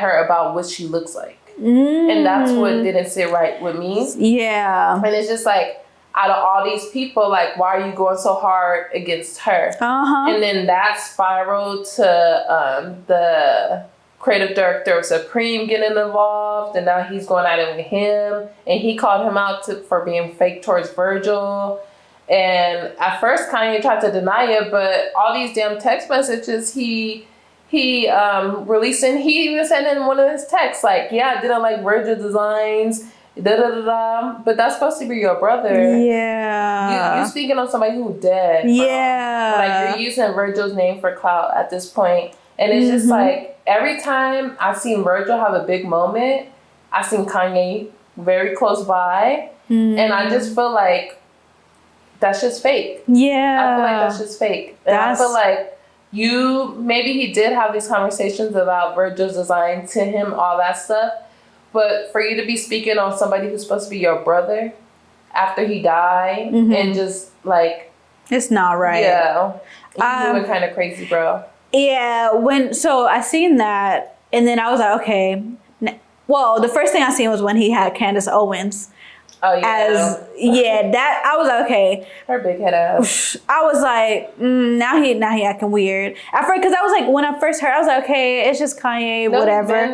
her about what she looks like. And that's what didn't sit right with me. Yeah. And it's just like, out of all these people, like, why are you going so hard against her? And then that spiraled to the creative director of Supreme getting involved, and now he's going at it with him, and he called him out for being fake towards Virgil. And at first Kanye tried to deny it, but all these damn text messages he releasing, he even said in one of his texts, like, I didn't like Virgil designs, but that's supposed to be your brother. Yeah. You speaking on somebody who dead. Yeah. Like, you're using Virgil's name for clout at this point. And it's just like, every time I've seen Virgil have a big moment, I've seen Kanye very close by. And I just feel like that's just fake. Yeah. I feel like that's just fake. And I feel like maybe he did have these conversations about Virgil's design to him, all that stuff. But for you to be speaking on somebody who's supposed to be your brother after he died and just like... It's not right. Yeah. You were kind of crazy, bro. Yeah. So I seen that, and then I was like, okay. Well, the first thing I seen was when he had Candace Owens That I was like, okay. Her big head ass. I was like, now he acting weird. At first, because I was like, when I first heard, I was like, okay, it's just Kanye, whatever.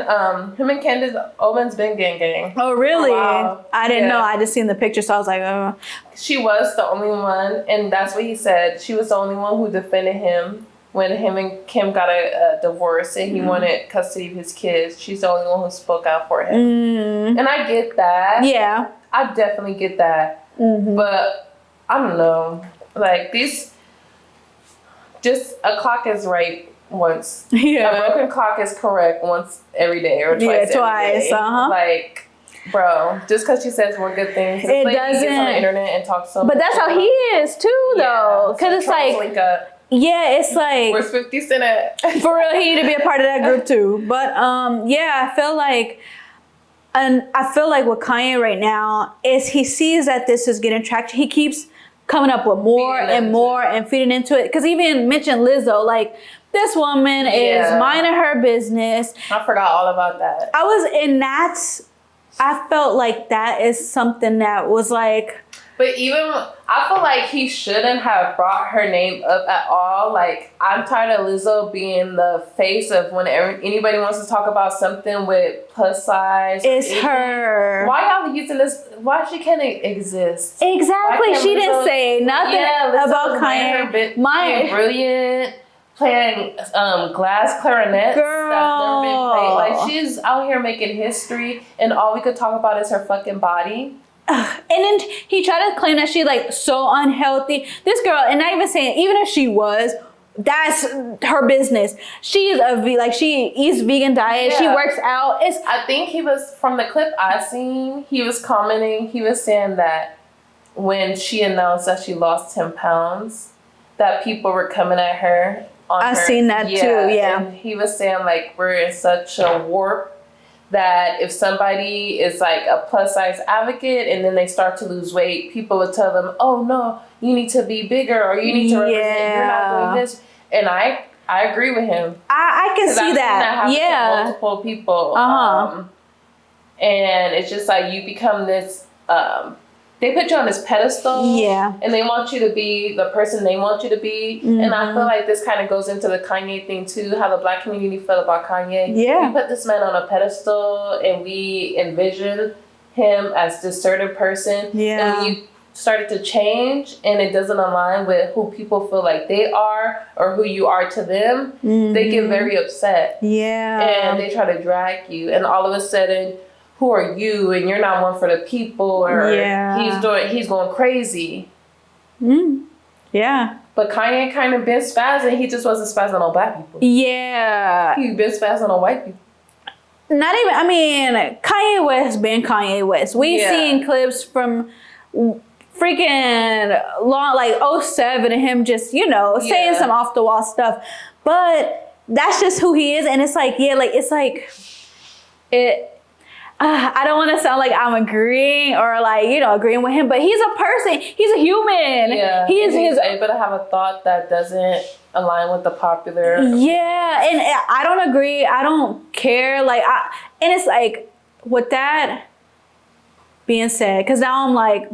Him and Candace Owens been gang. Oh, really? Wow. I didn't know. I just seen the picture, so I was like, oh. She was the only one, and that's what he said. She was the only one who defended him when him and Kim got a divorce and he wanted custody of his kids. She's the only one who spoke out for him. And I get that. Yeah. I definitely get that. But I don't know. Like, just a clock is right once. Yeah. A broken clock is correct once every day or twice every day. Like, bro, just because she says more good things, it doesn't. He gets on the internet and talks so much. But that's how he is too, though. Because it's like, it's like, where's 50 Cent at? For real, he need to be a part of that group too. But I feel like, and I feel like with Kanye right now is he sees that this is getting traction. He keeps coming up with more and more and feeding into it. Because even mentioned Lizzo, like, this woman is minding her business. I forgot all about that. I felt like that is something that was like. But even, I feel like he shouldn't have brought her name up at all. Like, I'm tired of Lizzo being the face of whenever anybody wants to talk about something with plus size. It's her. Why y'all using this? Why she can't exist? Exactly. She didn't say nothing about Kanye. Being brilliant. Playing glass clarinets Girl. That's never been played. Like, she's out here making history, and all we could talk about is her fucking body. And then he tried to claim that she like so unhealthy. This girl, and not even saying, even if she was, that's her business. She is she eats vegan diet. She works out. I think he was, from the clip I seen, he was commenting. He was saying that when she announced that she lost 10 pounds, that people were coming at her. I've seen that too. Yeah. And he was saying like we're in such a warp that if somebody is like a plus size advocate and then they start to lose weight, people would tell them, oh no, you need to be bigger or you need to represent, you're not doing this. And I agree with him. I can see that. To multiple people. And it's just like you become this, they put you on this pedestal. Yeah. And they want you to be the person they want you to be. And I feel like this kind of goes into the Kanye thing too, how the black community felt about Kanye. Yeah. We put this man on a pedestal and we envision him as this certain person. Yeah. And when you started to change and it doesn't align with who people feel like they are or who you are to them, they get very upset. Yeah. And they try to drag you. And all of a sudden, who are you? And you're not one for the people, or he's going crazy. Yeah. But Kanye kind of been spazzing. He just wasn't spazzing on black people. Yeah. He been spazzing on white people. Not even, I mean, Kanye West been Kanye West. We've seen clips from freaking long, like 07 and him just, saying some off the wall stuff. But that's just who he is. And it's like, I don't want to sound like I'm agreeing or agreeing with him, but he's a person. He's a human. Yeah, he's able to have a thought that doesn't align with the popular. Yeah, and I don't agree. I don't care. And it's like, with that being said, because now I'm like,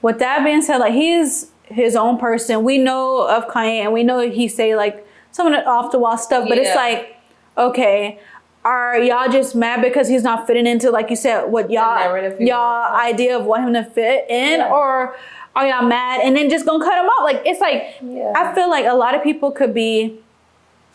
with that being said, like, he's his own person. We know of Kanye, and we know he say like some of the off the wall stuff, but it's like, okay. Are y'all just mad because he's not fitting into, like you said, what y'all idea of what him to fit in? Or are y'all mad and then just gonna cut him out? Like, it's like, I feel like a lot of people could be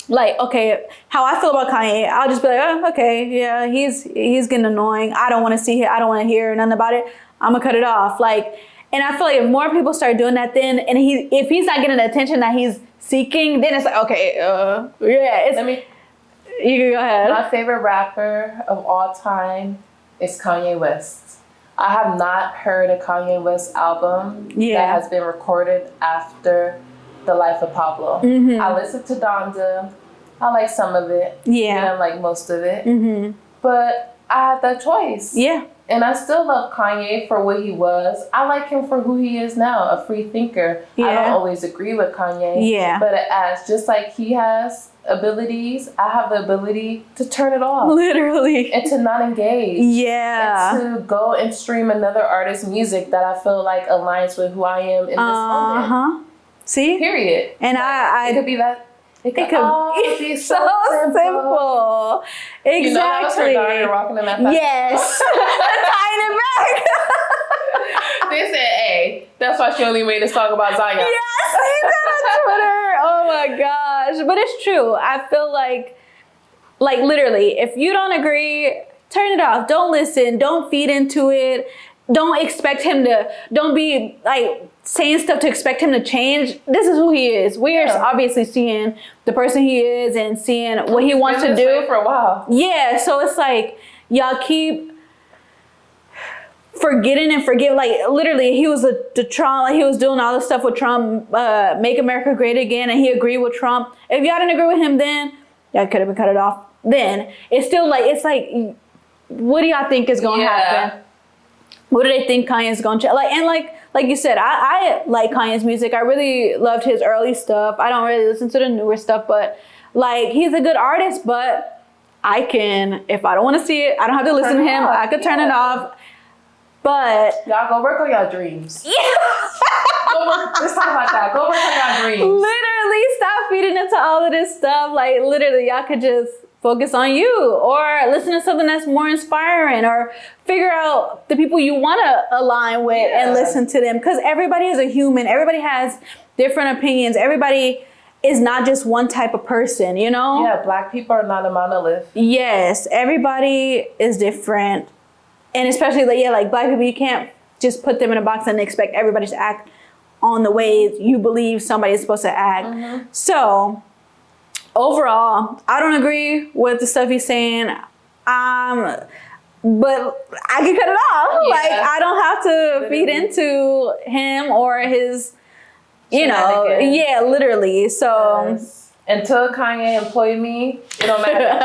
like, okay, how I feel about Kanye, I'll just be like, oh, okay, yeah, he's getting annoying. I don't want to see it. I don't want to hear nothing about it. I'm gonna cut it off. Like, and I feel like if more people start doing that, then, and if he's not getting the attention that he's seeking, then it's like, okay, you can go ahead. My favorite rapper of all time is Kanye West. I have not heard a Kanye West album that has been recorded after The Life of Pablo. I listened to Donda. I like some of it. Yeah. I like most of it. But I had that choice. Yeah. And I still love Kanye for what he was. I like him for who he is now, a free thinker. I don't always agree with Kanye. Yeah. But as just like he has abilities, I have the ability to turn it off. Literally. And to not engage. Yeah. And to go and stream another artist's music that I feel like aligns with who I am in this moment. See? Period. And it could be that. It could be so simple. Exactly. You know that was her daughter walking in that fashion. Yes. Tying it back. They said, hey, that's why she only made a song about Zion. Yes, he said on Twitter. Oh my gosh. But it's true. I feel like literally, if you don't agree, turn it off. Don't listen. Don't feed into it. Don't expect him to, don't be like saying stuff to expect him to change. This is who he is. We are obviously seeing the person he is and seeing what he wants to do for a while. Yeah, so it's like y'all keep forgetting and forget. Like literally, he was the Trump. Like he was doing all this stuff with Trump, make America great again, and he agreed with Trump. If y'all didn't agree with him, then y'all could have been cut it off. Then it's still like what do y'all think is gonna happen? What do they think Kanye's gonna change? Like you said, I like Kanye's music. I really loved his early stuff. I don't really listen to the newer stuff, but like he's a good artist. But I can, if I don't want to see it, I don't have to listen to him. I could turn it off. But y'all go work on y'all dreams. Yeah. Let's talk about that. Go work on y'all dreams. Literally, stop feeding into all of this stuff. Like literally, y'all could just focus on you, or listen to something that's more inspiring, or figure out the people you want to align with and listen to them. Because everybody is a human. Everybody has different opinions. Everybody is not just one type of person, you know? Yeah, Black people are not a monolith. Yes, everybody is different. And especially like Black people, you can't just put them in a box and expect everybody to act on the way you believe somebody is supposed to act. So overall, I don't agree with the stuff he's saying. But I can cut it off. Yeah. Like I don't have to feed into him or his, literally. So until Kanye employed me, it don't matter.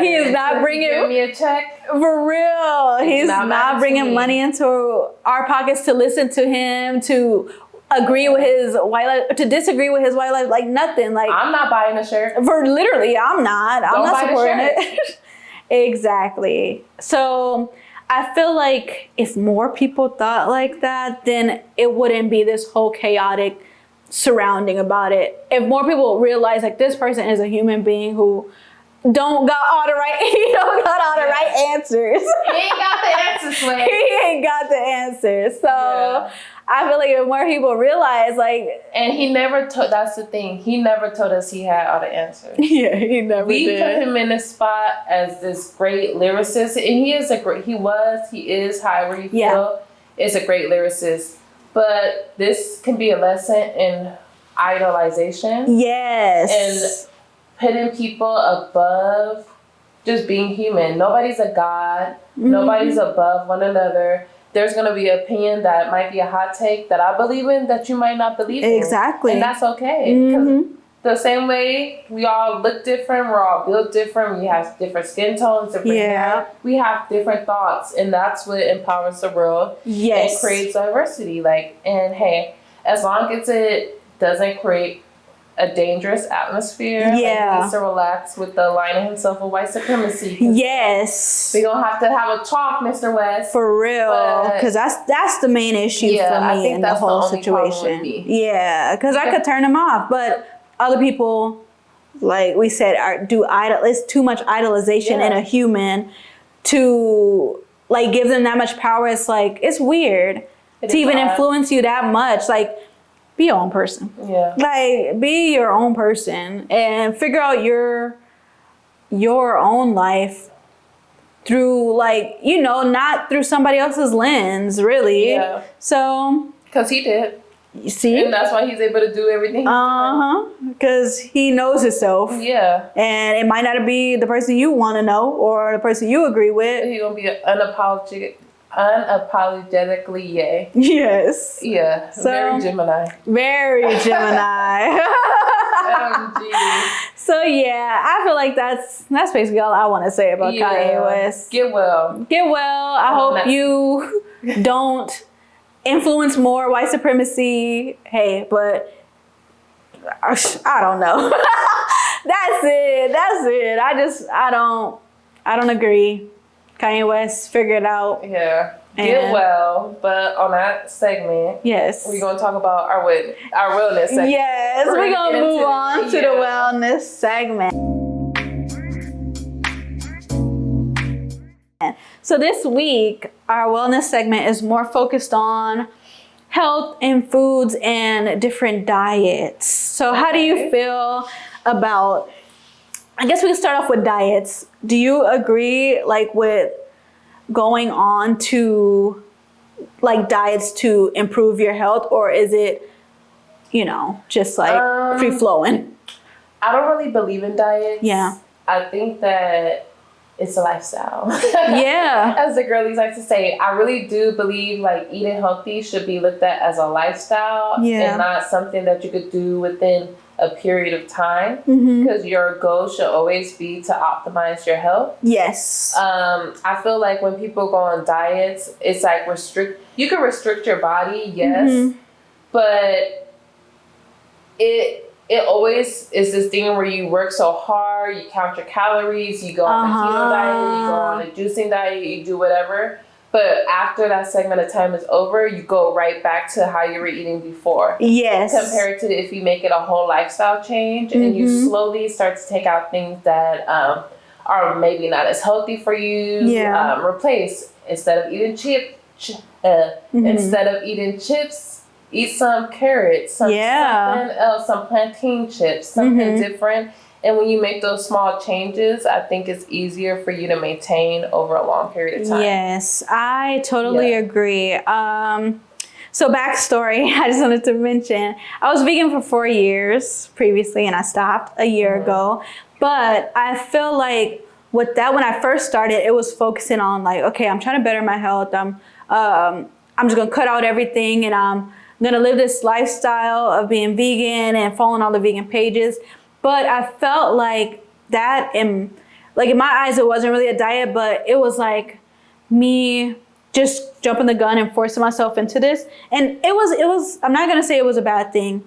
He is not bringing give me a check for real. He's not bringing money into our pockets to listen to him, to agree with his white life, to disagree with his white life, like nothing. Like I'm not buying a shirt. For literally, I'm not supporting it. Exactly. So I feel like if more people thought like that, then it wouldn't be this whole chaotic surrounding about it. If more people realize like this person is a human being who don't got all the right answers. He ain't got the answers, Slay. He ain't got the answers. So I feel like if more people realize, like, and he never told. That's the thing. He never told us he had all the answers. Yeah, he never did. We put him in a spot as this great lyricist, and he is he is, however you feel, is a great lyricist. But this can be a lesson in idolization. Yes. And putting people above just being human. Nobody's a god. Nobody's above one another. There's going to be an opinion that might be a hot take that I believe in that you might not believe in. Exactly. And that's okay. Because the same way we all look different, we're all built different, we have different skin tones, different hair, we have different thoughts, and that's what empowers the world and creates diversity. And hey, as long as it doesn't create a dangerous atmosphere, he needs to relax with the aligning himself with white supremacy. Yes. We're going to have a talk, Mr. West. For real. Because that's the main issue for me in the whole situation. Yeah, because I could turn him off, but other people, like we said, it's too much idolization in a human to like give them that much power. It's like, it's weird to even influence you that much. Like, be your own person. Yeah. Like, be your own person and figure out your own life through, like, not through somebody else's lens, really. Yeah. So. Because he did. You see? And that's why he's able to do everything. Because he knows himself. Yeah. And it might not be the person you want to know or the person you agree with. He's going to be unapologetically yay. Yes. Yeah. So, very Gemini. Very Gemini. OMG. So yeah, I feel like that's basically all I want to say about Kanye West. Get well. Get well. I hope you don't influence more white supremacy. Hey, but I don't know. That's it. I don't agree. Kanye West, figure it out. Yeah. Get well. But on that segment, yes, we're gonna talk about our wellness segment. Yes, we're gonna move on to the wellness segment. So this week, our wellness segment is more focused on health and foods and different diets. So how do you feel about, I guess we can start off with diets. Do you agree like with going on to like diets to improve your health, or is it, just like free flowing? I don't really believe in diets. Yeah. I think that it's a lifestyle. Yeah. As the girlies like to say, I really do believe like eating healthy should be looked at as a lifestyle and not something that you could do within a period of time, because your goal should always be to optimize your health. Yes. I feel like when people go on diets, it's like you can restrict your body, yes, but it always is this thing where you work so hard, you count your calories, you go on a keto diet, you go on a juicing diet, you do whatever. But after that segment of time is over, you go right back to how you were eating before. Yes. Compared to if you make it a whole lifestyle change and you slowly start to take out things that are maybe not as healthy for you. Yeah. Replace, instead of eating chips, eat some carrots, something else, some plantain chips, something different. And when you make those small changes, I think it's easier for you to maintain over a long period of time. Yes, I totally agree. So backstory, I just wanted to mention, I was vegan for 4 years previously, and I stopped a year ago. But I feel like with that, when I first started, it was focusing on like, okay, I'm trying to better my health. I'm just gonna cut out everything, and I'm gonna live this lifestyle of being vegan and following all the vegan pages. But I felt like that, in my eyes, it wasn't really a diet, but it was like me just jumping the gun and forcing myself into this. And it was, I'm not gonna say it was a bad thing,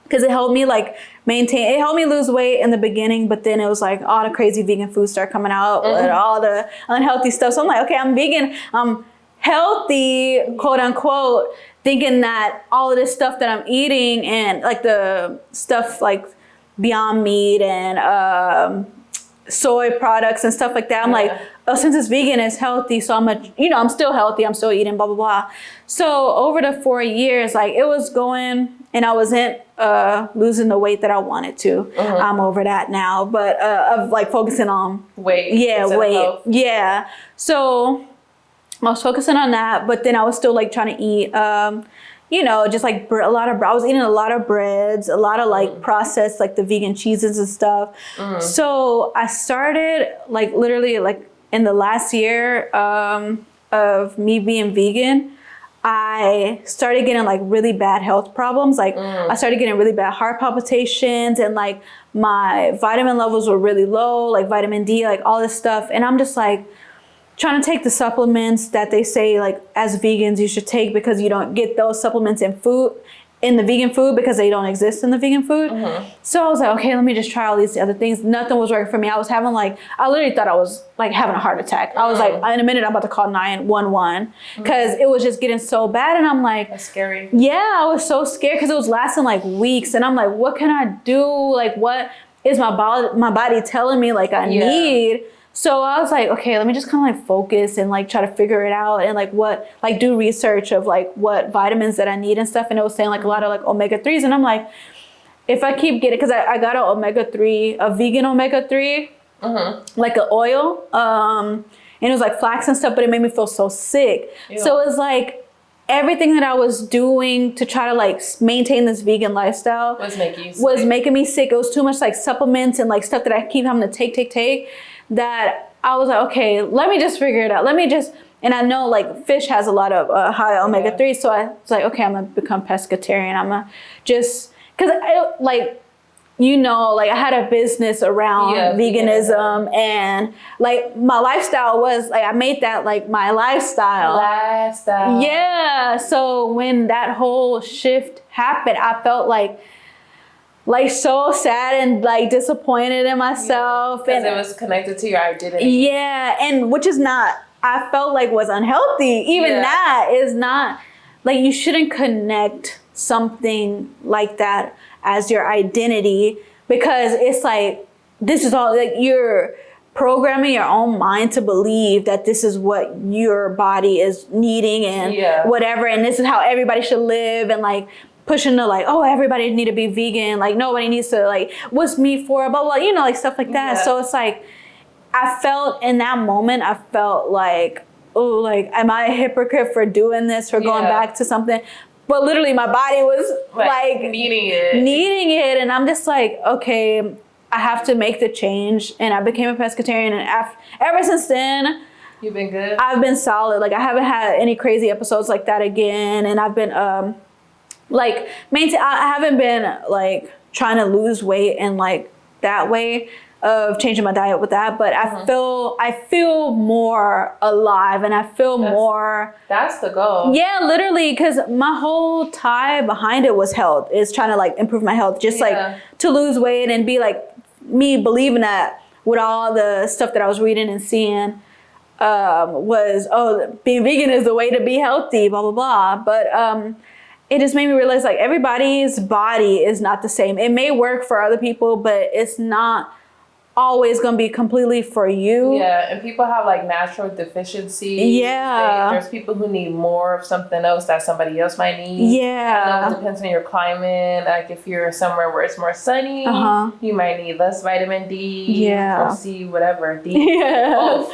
because it helped me it helped me lose weight in the beginning, but then it was like all the crazy vegan foods start coming out and all the unhealthy stuff. So I'm like, okay, I'm vegan, I'm healthy, quote unquote, thinking that all of this stuff that I'm eating and like the stuff like Beyond Meat and soy products and stuff like that. I'm like, oh, since it's vegan, it's healthy. So I'm still healthy. I'm still eating, blah, blah, blah. So over the 4 years, like it was going, and I wasn't losing the weight that I wanted to. I'm over that now, but of like focusing on weight. Yeah, weight. Yeah. So I was focusing on that, but then I was still like trying to eat, just like a lot of, I was eating a lot of breads, a lot of like processed, like the vegan cheeses and stuff. So I started like literally like in the last year of me being vegan, I started getting like really bad health problems. Like I started getting really bad heart palpitations, and like my vitamin levels were really low, like vitamin D, like all this stuff. And I'm just like trying to take the supplements that they say like as vegans you should take, because you don't get those supplements in the vegan food because they don't exist in the vegan food. So I was like, okay, let me just try all these other things. Nothing was working for me. I was having I literally thought I was like having a heart attack. I was like, in a minute I'm about to call 911 because it was just getting so bad. And I'm like, that's scary. Yeah, I was so scared because it was lasting like weeks. And I'm like, what can I do? Like, what is my body telling me like I need? So I was like, okay, let me just kind of like focus and like try to figure it out, and like do research of like what vitamins that I need and stuff. And it was saying like a lot of like omega-3s. And I'm like, if I keep getting, because I got a vegan omega-3, like an oil, and it was like flax and stuff, but it made me feel so sick. So it was like everything that I was doing to try to like maintain this vegan lifestyle was making me sick. It was too much like supplements and like stuff that I keep having to take, that I was like, okay, let me just figure it out. And I know like fish has a lot of high omega-3. So I was like, okay, I'm gonna become pescatarian. I'm gonna just, cause like I had a business around veganism, and like my lifestyle was like I made that like my lifestyle. Yeah. So when that whole shift happened, I felt like so sad and like disappointed in myself, because it was connected to your identity. Yeah, and which is not, I felt like was unhealthy. Even that is not, like, you shouldn't connect something like that as your identity, because it's like, this is all, like, you're programming your own mind to believe that this is what your body is needing and whatever, and this is how everybody should live, and like pushing to like, oh, everybody need to be vegan, like nobody needs to, like, what's meat for, blah blah, like stuff like that. So it's like, I felt in that moment, I felt like, oh, like, am I a hypocrite for doing this, for going back to something? But literally my body was like needing it. And I'm just like, okay, I have to make the change. And I became a pescatarian. And ever since then, you've been good? I've been solid. Like, I haven't had any crazy episodes like that again. And I've been, like, I haven't been like trying to lose weight and like that way of changing my diet with that, but I feel more alive, and I feel more. That's the goal. Yeah, literally, because my whole tie behind it was health. Is trying to like improve my health, just like to lose weight and be like me believing that with all the stuff that I was reading and seeing was, oh, being vegan is the way to be healthy, blah blah blah. But it just made me realize like everybody's body is not the same. It may work for other people, but it's not always gonna be completely for you. Yeah, and people have like natural deficiencies. Yeah. There's people who need more of something else that somebody else might need. Yeah. I know it depends on your climate. Like if you're somewhere where it's more sunny, you might need less vitamin D or C, whatever. D. Both.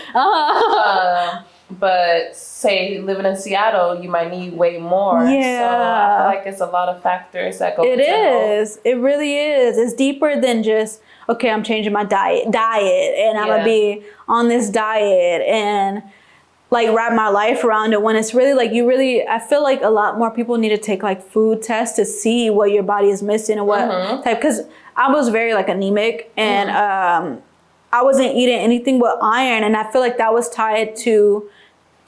But say living in Seattle, you might need way more. Yeah. So I feel like it's a lot of factors that go into it. It really is. It's deeper than just, okay, I'm changing my diet and I'm gonna be on this diet and like wrap my life around it, when it's really like I feel like a lot more people need to take like food tests to see what your body is missing and what type, because I was very like anemic and I wasn't eating anything but iron, and I feel like that was tied to,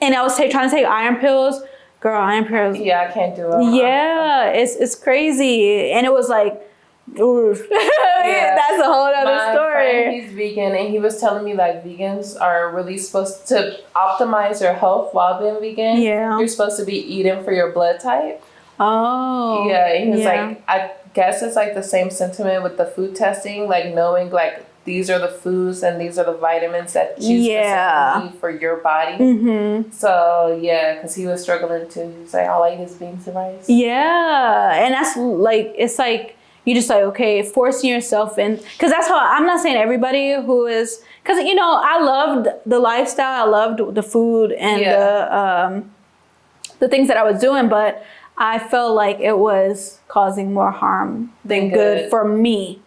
and I was trying to take iron pills. Girl, iron pills. Yeah, I can't do it. Yeah, it's crazy. And it was like, oof. That's a whole other story. My friend, he's vegan, and he was telling me like vegans are really supposed to optimize your health while being vegan. Yeah. You're supposed to be eating for your blood type. Oh. Yeah, and he was like, I guess it's like the same sentiment with the food testing, like knowing like these are the foods and these are the vitamins that you specifically need for your body. So because he was struggling too. He was like, all I eat is beans and rice. Yeah, and that's like, it's like, you just like, okay, forcing yourself in, because that's how, I'm not saying everybody who is, because I loved the lifestyle, I loved the food and the things that I was doing, but I felt like it was causing more harm than good for me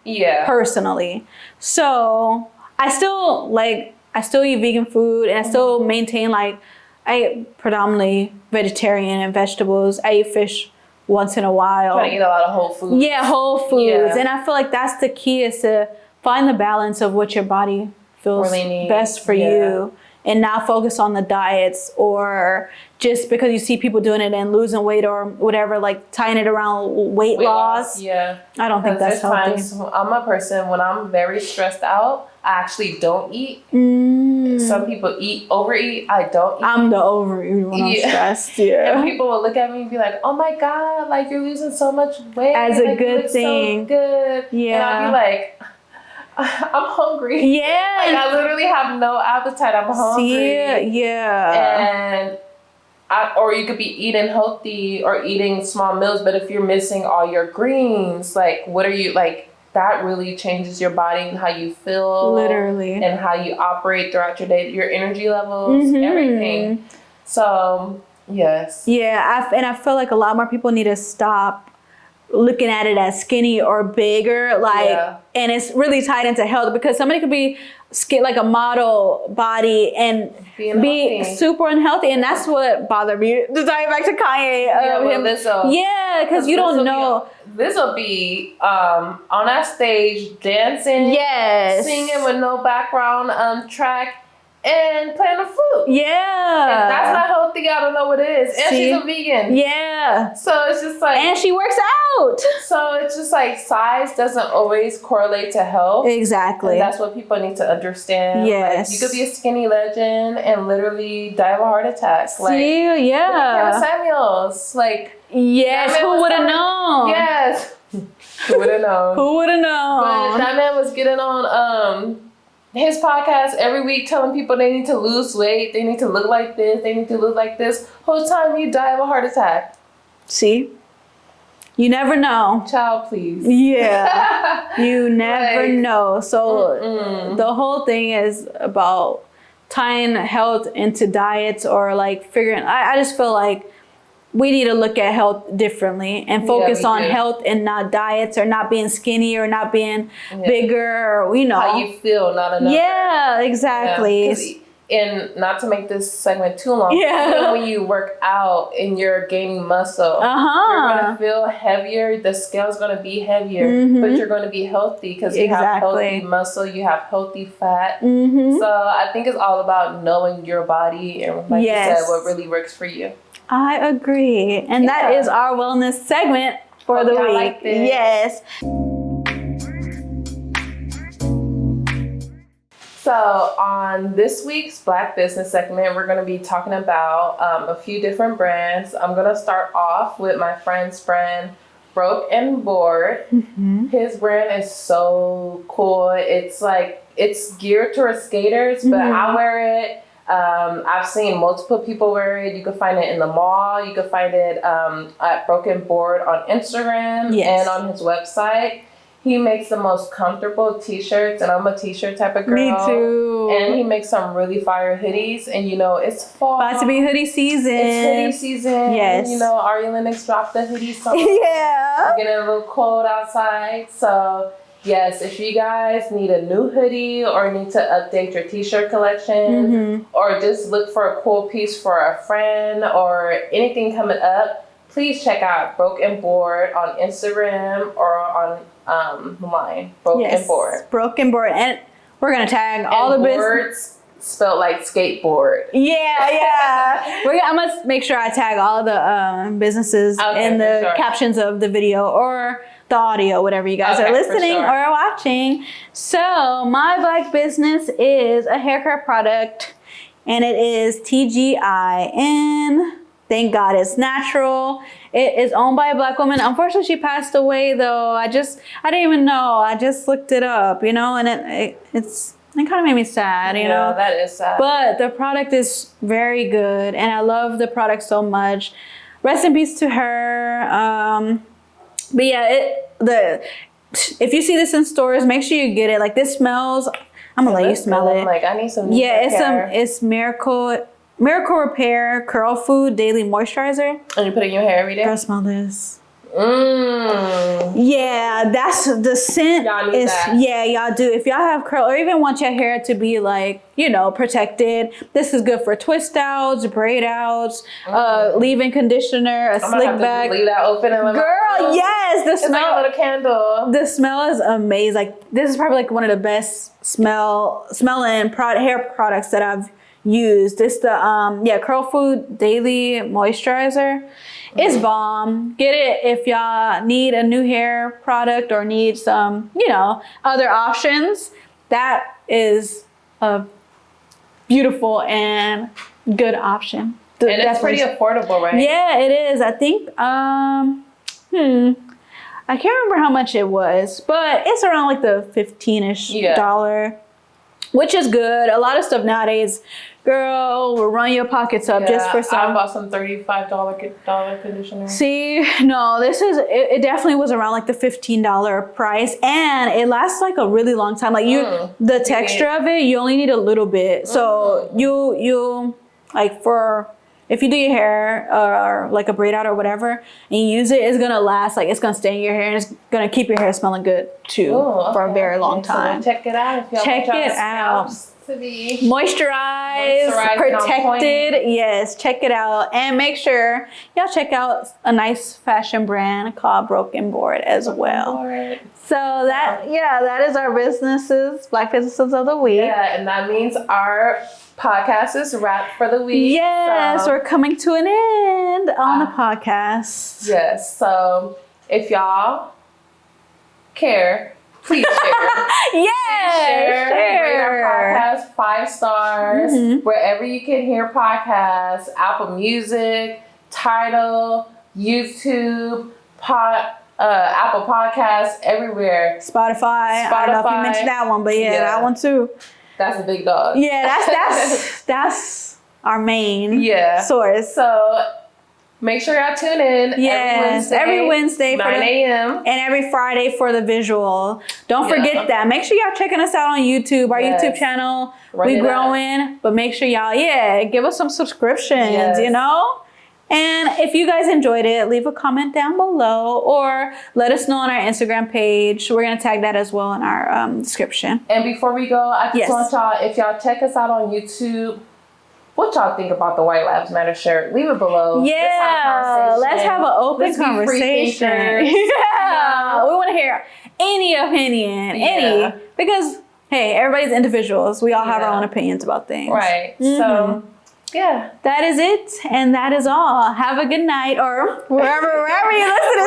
personally. So I still eat vegan food, and I still maintain, like, I eat predominantly vegetarian and vegetables. I eat fish once in a while. Trying to eat a lot of whole foods. Yeah, whole foods. And I feel like that's the key, is to find the balance of what your body feels really best for you, and not focus on the diets, or just because you see people doing it and losing weight or whatever, like tying it around weight loss. Yeah. I don't think that's healthy. Times I'm a person, when I'm very stressed out, I actually don't eat. Some people overeat. I don't eat. I'm the overeater when I'm stressed. Yeah. And people will look at me and be like, "Oh my God, like you're losing so much weight. As a good thing. So good." Yeah. And I'll be like, I'm hungry. Yeah. Like I literally have no appetite. I'm hungry. Yeah. Or you could be eating healthy or eating small meals, but if you're missing all your greens, like what are you, like, that really changes your body and how you feel. Literally. And how you operate throughout your day, your energy levels, everything. So, yes. Yeah, and I feel like a lot more people need to stop looking at it as skinny or bigger, like, and it's really tied into health, because somebody could be like a model body and be super unhealthy, and that's what bothered me. Just talking back to Kanye, because you don't know. This will be on that stage dancing, singing with no background track, and playing the flute. Yeah. If that's not healthy, I don't know what it is. And she's a vegan. Yeah. So it's just like... And she works out. So it's just like size doesn't always correlate to health. Exactly. And that's what people need to understand. Yes. Like, you could be a skinny legend and literally die of a heart attack. Like, see, look at Kevin Samuels. Like... Yes, who would have known? Yes. Who would have known? Who would have known? But that man was getting on... his podcast every week telling people they need to lose weight, they need to look like this, they need to look like this. Whole time you die of a heart attack. See? You never know. Child, please. Yeah. You never know. So the whole thing is about tying health into diets, or like figuring, I just feel like we need to look at health differently and focus on health and not diets, or not being skinny, or not being bigger, or, you know. How you feel, not enough. Yeah, exactly. Yeah, and not to make this segment too long, even when you work out and you're gaining muscle, you're going to feel heavier, the scale's going to be heavier, but you're going to be healthy because you have healthy muscle, you have healthy fat. So I think it's all about knowing your body and, like you said, what really works for you. I agree. And that is our wellness segment for the week. Like this. Yes. So on this week's Black Business segment, we're going to be talking about a few different brands. I'm going to start off with my friend's brand, Broke and Bored. His brand is so cool. It's like, it's geared towards skaters, but I wear it. I've seen multiple people wear it. You can find it in the mall. You can find it at Broken Board on Instagram and on his website. He makes the most comfortable t-shirts, and I'm a t-shirt type of girl. Me too. And he makes some really fire hoodies, and you know, it's fall. About to be hoodie season. It's hoodie season. Yes. You know, Ari Lennox dropped the hoodie song. Yeah. It's getting a little cold outside, so... Yes, if you guys need a new hoodie or need to update your t-shirt collection or just look for a cool piece for a friend or anything coming up, please check out Broke and Bored on Instagram or on line. Broke and Bored. Broke and Bored. And we're going to tag all the business. Spelled like skateboard. Yeah. I must make sure I tag all the businesses in the captions of the video or the audio, whatever you guys are listening or watching. So my Black business is a hair care product, and it is TGIN. Thank God it's natural. It is owned by a Black woman. Unfortunately, she passed away though. I didn't even know. I just looked it up, you know, and it kind of made me sad, you know. That is sad. But the product is very good, and I love the product so much. Rest in peace to her. But yeah, if you see this in stores, make sure you get it. Like, this smells. I'm gonna let you smell it. Like, I need some. It's Miracle Repair Curl Food Daily Moisturizer. And you put it in your hair every day. Girl, smell this. Yeah, that's the scent. Y'all need that. Yeah, y'all do. If y'all have curl or even want your hair to be like, you know, protected, this is good for twist outs, braid outs, leave-in conditioner, a slick back. Leave that open and let girl, yes, the smell. It's like a little candle. The smell is amazing. Like, this is probably like one of the best smelling hair products that I've used. It's the Curl Food Daily Moisturizer. It's bomb. Get it if y'all need a new hair product or need some, you know, other options. That is a beautiful and good option. And it's pretty affordable, right? Yeah, it is. I think, I can't remember how much it was, but it's around like the $15-ish dollar, which is good. A lot of stuff nowadays, girl, will run your pockets up just for some. I bought some $35 conditioner. See, no, it definitely was around like the $15 price, and it lasts like a really long time. Like the texture of it, you only need a little bit. So you like for if you do your hair or like a braid out or whatever, and you use it, it's gonna last. Like it's gonna stay in your hair, and it's gonna keep your hair smelling good too for a very long time. So check it out. If y'all check want it out. To be moisturized, protected. Yes, check it out, and make sure y'all check out a nice fashion brand called Broken Board as well. So that is our businesses, Black businesses of the week. Yeah, and that means our podcast is wrapped for the week. Yes, we're coming to an end on the podcast. Yes, so if y'all care, please share. Share. Rate our podcast 5 stars wherever you can hear podcasts. Apple Music, Tidal, YouTube, Apple Podcasts, everywhere. Spotify. I don't know if you mentioned that one, but that one too. That's a big dog. Yeah, that's our main source. So make sure y'all tune in. Yes, every Wednesday 9 a.m. and every Friday for the visual. Don't forget that. Make sure y'all checking us out on YouTube, our YouTube channel. We growing, but make sure y'all, give us some subscriptions, you know? And if you guys enjoyed it, leave a comment down below or let us know on our Instagram page. We're going to tag that as well in our description. And before we go, I just want y'all, if y'all check us out on YouTube, what y'all think about the White Lives Matter shirt? Leave it below. Yeah, let's have an open conversation. Yeah, we want to hear any opinion, because hey, everybody's individuals. We all have our own opinions about things. Right. So, that is it, and that is all. Have a good night, or wherever you listen to